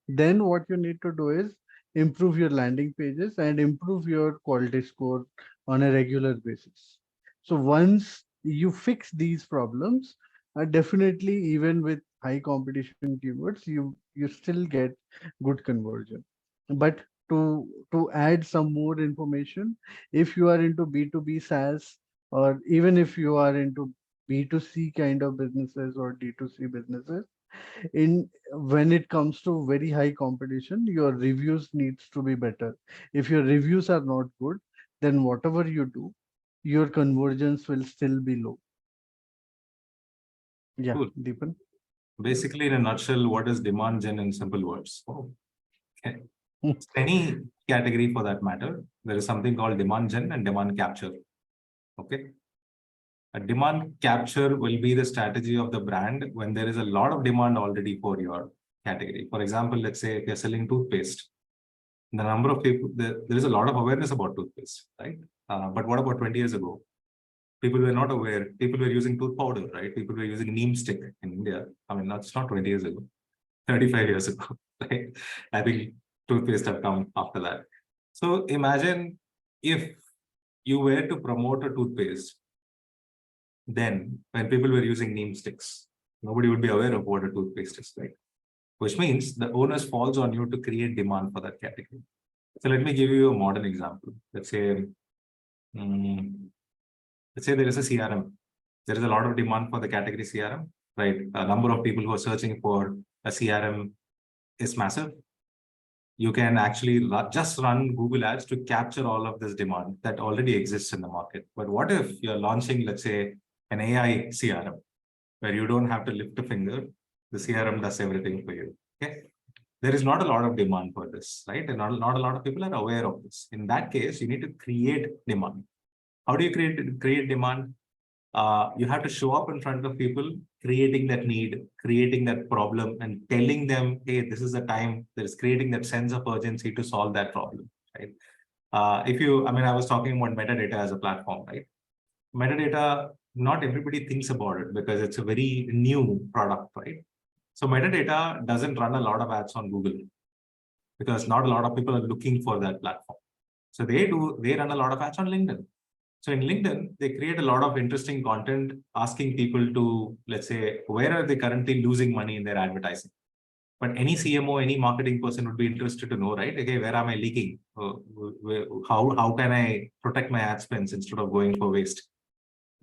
Then what you need to do is improve your landing pages and improve your quality score on a regular basis. So once you fix these problems, definitely even with high competition keywords, you still get good conversion. But to add some more information, if you are into B2B SaaS, or even if you are into B2C kind of businesses or D2C businesses, When it comes to very high competition, your reviews needs to be better. If your reviews are not good, then whatever you do, your conversions will still be low. Yeah, Cool. Deepan. Basically, in a nutshell, what is demand gen in simple words? Oh, okay. Hmm. Any category for that matter, there is something called demand gen and demand capture. Okay. A demand capture will be the strategy of the brand when there is a lot of demand already for your category. For example, let's say if you're selling toothpaste, the number of people, there is a lot of awareness about toothpaste, right? But what about 20 years ago? People were not aware. People were using tooth powder, right? People were using neem stick in India. I mean, that's not 20 years ago, 35 years ago, right? I think toothpaste have come after that. So imagine if you were to promote a toothpaste, then when people were using neem sticks, nobody would be aware of what a toothpaste is, right? Which means the onus falls on you to create demand for that category. So let me give you a modern example. Let's say there is a CRM. There is a lot of demand for the category CRM, right? A number of people who are searching for a CRM is massive. You can actually just run Google Ads to capture all of this demand that already exists in the market. But what if you're launching, let's say, an AI CRM, where you don't have to lift a finger, the CRM does everything for you, okay? There is not a lot of demand for this, right? And not a lot of people are aware of this. In that case, you need to create demand. How do you create demand? You have to show up in front of people, creating that need, creating that problem, and telling them, hey, this is the time. That is creating that sense of urgency to solve that problem, right? I was talking about metadata as a platform, right? Metadata, not everybody thinks about it because it's a very new product, right? So metadata doesn't run a lot of ads on Google because not a lot of people are looking for that platform. So they run a lot of ads on LinkedIn. So in LinkedIn, they create a lot of interesting content asking people to, let's say, where are they currently losing money in their advertising? But any CMO, any marketing person would be interested to know, right? Okay, where am I leaking? How can I protect my ad spends instead of going for waste?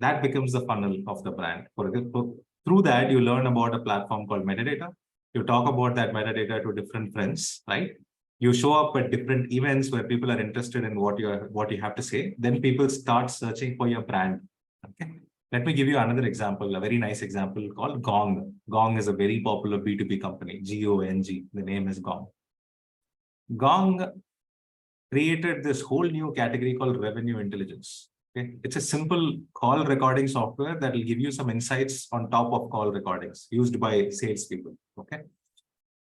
That becomes the funnel of the brand. Through that, you learn about a platform called metadata. You talk about that metadata to different friends, right? You show up at different events where people are interested in what you have to say. Then people start searching for your brand. Okay. Let me give you another example, a very nice example called Gong. Gong is a very popular B2B company, G-O-N-G. The name is Gong. Gong created this whole new category called revenue intelligence. Okay. It's a simple call recording software that will give you some insights on top of call recordings used by salespeople. Okay.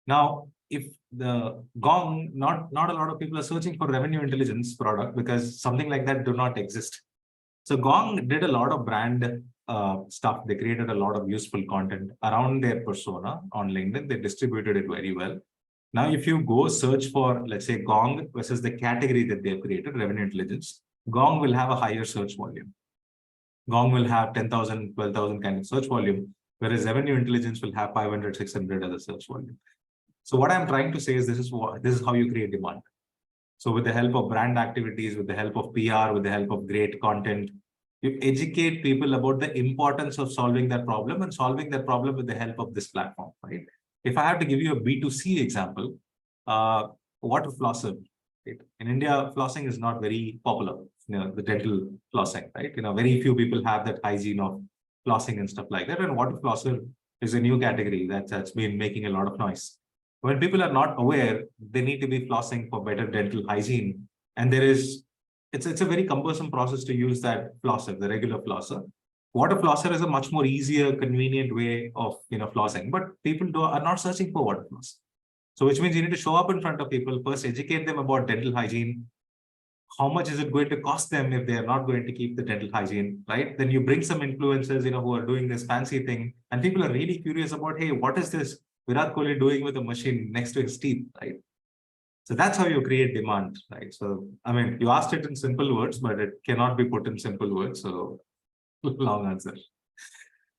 Now, if the Gong, not a lot of people are searching for revenue intelligence product because something like that do not exist. So Gong did a lot of brand stuff. They created a lot of useful content around their persona on LinkedIn. They distributed it very well. Now, if you go search for, let's say, Gong versus the category that they've created, revenue intelligence, Gong will have a higher search volume. Gong will have 10,000, 12,000 kind of search volume, whereas revenue intelligence will have 500, 600 as a search volume. So what I'm trying to say is this is how you create demand. So with the help of brand activities, with the help of PR, with the help of great content, you educate people about the importance of solving that problem and solving that problem with the help of this platform, right? If I have to give you a B2C example, water flosser, right? In India, flossing is not very popular, the dental flossing, right? Very few people have that hygiene of flossing and stuff like that. And water flosser is a new category that's been making a lot of noise. When people are not aware, they need to be flossing for better dental hygiene. And it's a very cumbersome process to use that flosser, the regular flosser. Water flosser is a much more easier, convenient way of flossing, but people are not searching for water floss. So which means you need to show up in front of people, first educate them about dental hygiene. How much is it going to cost them if they are not going to keep the dental hygiene, right? Then you bring some influencers, who are doing this fancy thing, and people are really curious about, hey, what is this Virat Kohli doing with a machine next to his teeth, right? So that's how you create demand, right? So, you asked it in simple words, but it cannot be put in simple words. So long answer.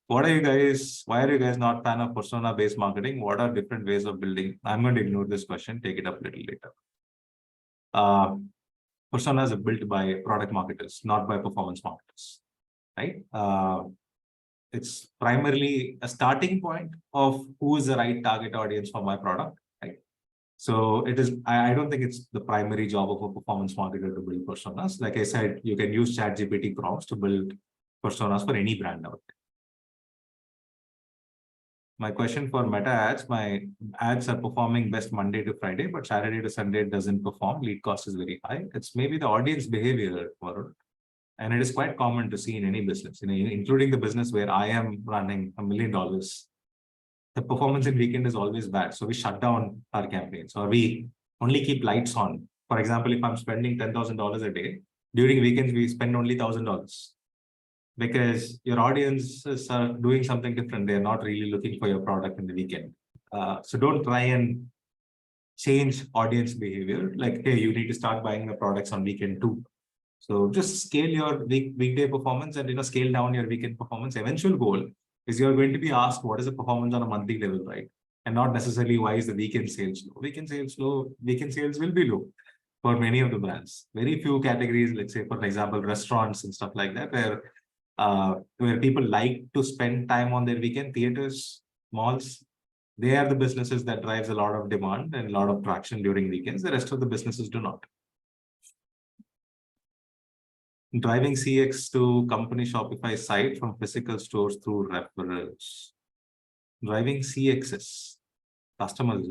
Why are you guys not fan of persona-based marketing? What are different ways of building? I'm going to ignore this question, take it up a little later. Personas are built by product marketers, not by performance marketers, right? It's primarily a starting point of who is the right target audience for my product, right? So it is, I don't think it's the primary job of a performance marketer to build personas. Like I said, you can use ChatGPT prompts to build personas for any brand out there. My question for Meta ads, my ads are performing best Monday to Friday, but Saturday to Sunday it doesn't perform. Lead cost is very high. It's maybe the audience behavior, Varun. And it is quite common to see in any business, including the business where I am running $1 million. The performance in weekend is always bad. So we shut down our campaigns or we only keep lights on. For example, if I'm spending $10,000 a day, during weekends, we spend only $1,000 because your audiences are doing something different. They're not really looking for your product in the weekend. So don't try and change audience behavior. Like, hey, you need to start buying the products on weekend too. So just scale your weekday performance and scale down your weekend performance. Eventual goal is you're going to be asked what is the performance on a monthly level, right? And not necessarily why is the weekend sales low. Weekend sales low, weekend sales will be low for many of the brands. Very few categories, let's say for example, restaurants and stuff like that, where people like to spend time on their weekend, theaters, malls, they are the businesses that drives a lot of demand and a lot of traction during weekends. The rest of the businesses do not. Driving CX to company Shopify site from physical stores through referrals. Driving CXs, customers,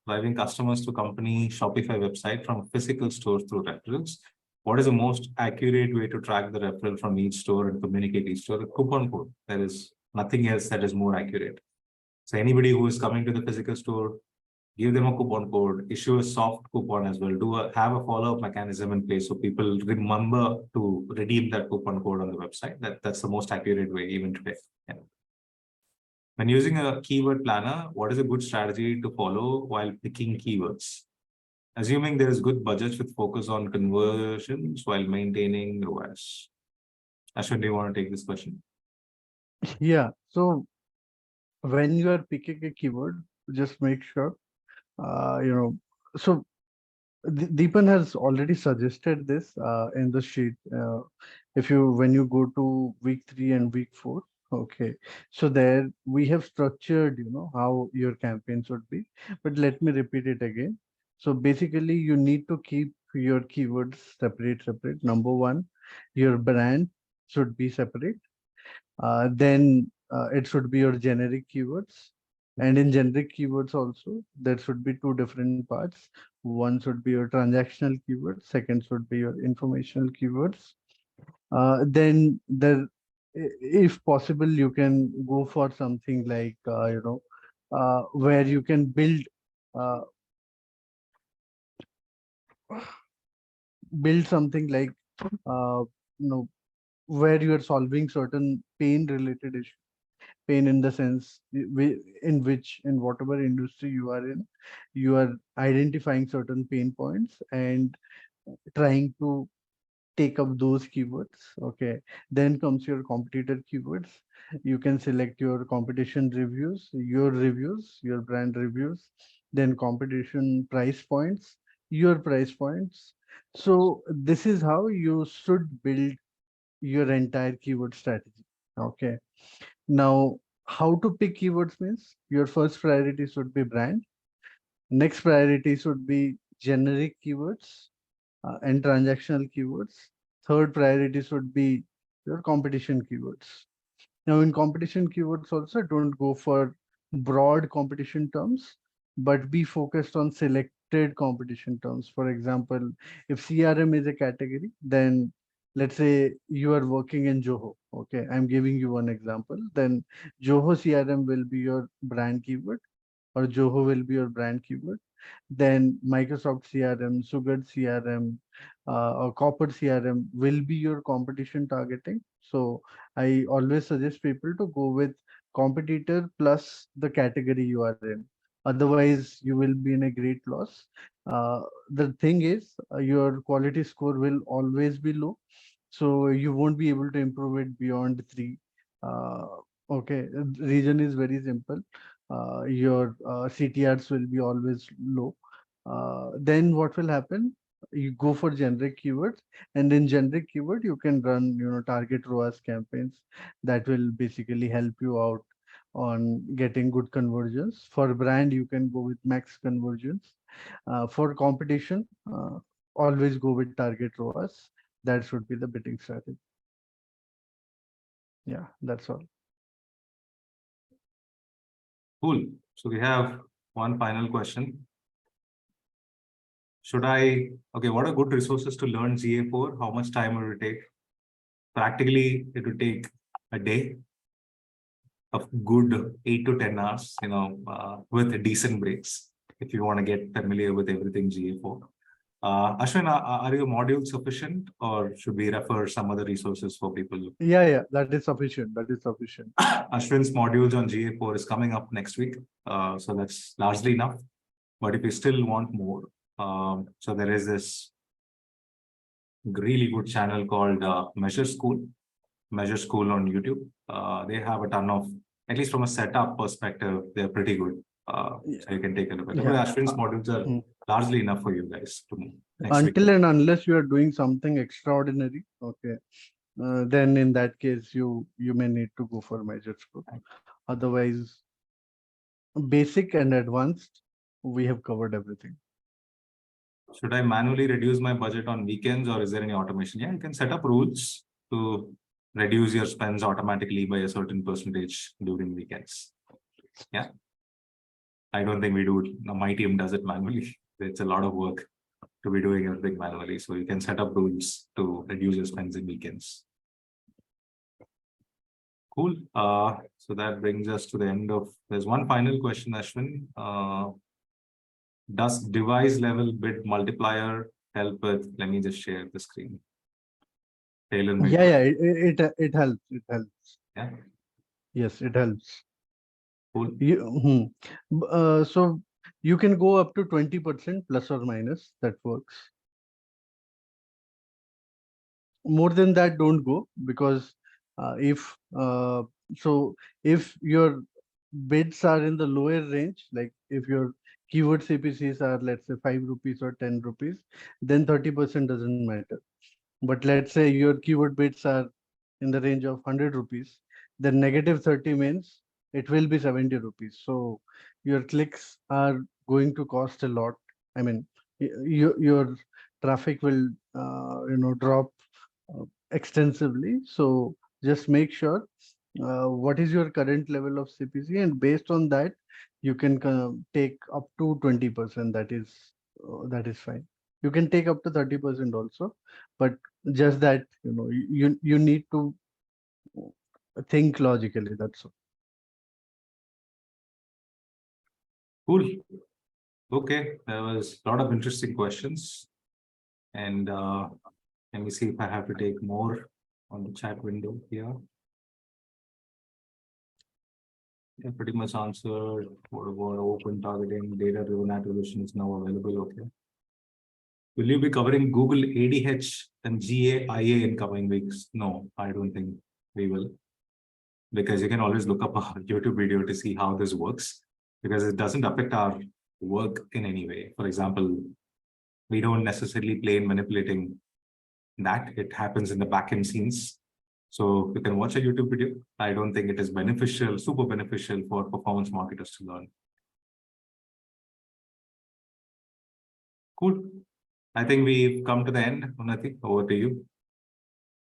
driving customers to company Shopify website from physical stores through referrals. What is the most accurate way to track the referral from each store and communicate each store? A coupon code. There is nothing else that is more accurate. So anybody who is coming to the physical store, give them a coupon code, issue a soft coupon as well, have a follow-up mechanism in place so people remember to redeem that coupon code on the website. That's the most accurate way even today. Yeah. When using a keyword planner, what is a good strategy to follow while picking keywords? Assuming there is good budgets with focus on conversions while maintaining ROAS. Ashwin, do you want to take this question? Yeah. So when you are picking a keyword, just make sure, so Deepan has already suggested this in the sheet. When you go to week 3 and week 4, okay. So there we have structured, how your campaign should be. But let me repeat it again. So basically, you need to keep your keywords separate. Number one, your brand should be separate. Then it should be your generic keywords. And in generic keywords also, there should be two different parts. One should be your transactional keywords. Second should be your informational keywords. Then there, if possible, you can go for something like, where you can uh, build something like, uh, where you are solving certain pain related issues. Pain in the sense in whatever industry you are in, you are identifying certain pain points and trying to take up those keywords. Okay, then comes your competitor keywords. You can select your competition reviews, your brand reviews, then competition price points, your price points. So this is how you should build your entire keyword strategy. Okay, now how to pick keywords means your first priority should be brand. Next priority should be generic keywords and transactional keywords. Third priority should be your competition keywords. Now in competition keywords also, don't go for broad competition terms, but be focused on selected competition terms. For example, if CRM is a category, then let's say you are working in Zoho. Okay, I'm giving you one example. Then Zoho CRM will be your brand keyword, or Zoho will be your brand keyword. Then Microsoft CRM, Sugar CRM, or Copper CRM will be your competition targeting. So I always suggest people to go with competitor plus the category you are in. Otherwise, you will be in a great loss. The thing is, your quality score will always be low. So you won't be able to improve it beyond 3. Uh, okay, reason is very simple. Your CTRs will be always low. Then what will happen? you go for generic keywords, and in generic keyword you can run, target ROAS campaigns that will basically help you out on getting good conversions. For brand, you can go with max conversions. For competition, always go with target ROAS. That should be the bidding strategy. Yeah, that's all. Cool. So we have one final question. What are good resources to learn GA4? How much time will it take? Practically, it will take a day of good 8 to 10 hours, with decent breaks, if you want to get familiar with everything GA4. Ashwin, are your modules sufficient, or should we refer some other resources for people? Yeah, that is sufficient. That is sufficient. Ashwin's modules on GA4 is coming up next week. So that's largely enough. But if you still want more, so there is this really good channel called Measure School on YouTube. They have a ton of, at least from a setup perspective, they're pretty good. So you can take a look at it. Yeah. Ashwin's modules are largely enough for you guys to move. Until and unless you are doing something extraordinary, okay, then in that case you may need to go for Measure School. Otherwise, basic and advanced, we have covered everything. Should I manually reduce my budget on weekends, or is there any automation? Yeah, you can set up rules to reduce your spends automatically by a certain percentage during weekends. Yeah. I don't think we do it. No, my team does it manually. It's a lot of work to be doing everything manually. So you can set up rules to reduce your spends in weekends. Cool. So that brings us to the end of, there's one final question, Ashwin. Does device level bid multiplier help with, let me just share the screen. Tailor-made. Yeah, it helps. It helps. Yeah. Yes, it helps. Cool. So you can go up to 20% plus or minus. That works. More than that, don't go, because if your bids are in the lower range, like if your keyword CPCs are, let's say, 5 rupees or 10 rupees, then 30% doesn't matter. But let's say your keyword bids are in the range of 100 rupees, then negative 30 means it will be 70 rupees. So your clicks are going to cost a lot. I mean, your traffic will drop extensively. So just make sure what is your current level of CPC, and based on that you can take up to 20%. That is fine. You can take up to 30% also, but just that you need to think logically. That's all. Cool. Okay, there was a lot of interesting questions, and let me see if I have to take more on the chat window here. Yeah, pretty much answered. What about open targeting? Data-driven acquisition is now available. Okay. Will you be covering Google ADH and GAIA in coming weeks? No, I don't think we will, because you can always look up a YouTube video to see how this works, because it doesn't affect our work in any way. For example, we don't necessarily play in manipulating that. It happens in the backend scenes. So you can watch a YouTube video. I don't think it is beneficial, super beneficial for performance marketers to learn. Cool. I think we've come to the end. Unnati, over to you.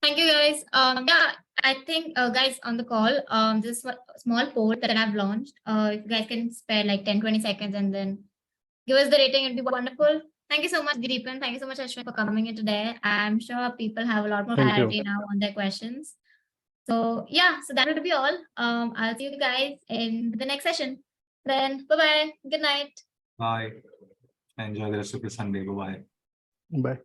Thank you, guys. Yeah, I think, guys, on the call, this small poll that I've launched, if you guys can spare like 10-20 seconds and then give us the rating, it'd be wonderful. Thank you so much, Deepan. Thank you so much, Ashwin, for coming in today. I'm sure people have a lot more clarity now on their questions. So yeah, so that would be all. I'll see you guys in the next session. Then bye-bye. Good night. Bye. Enjoy the rest of your Sunday. Bye-bye. Bye.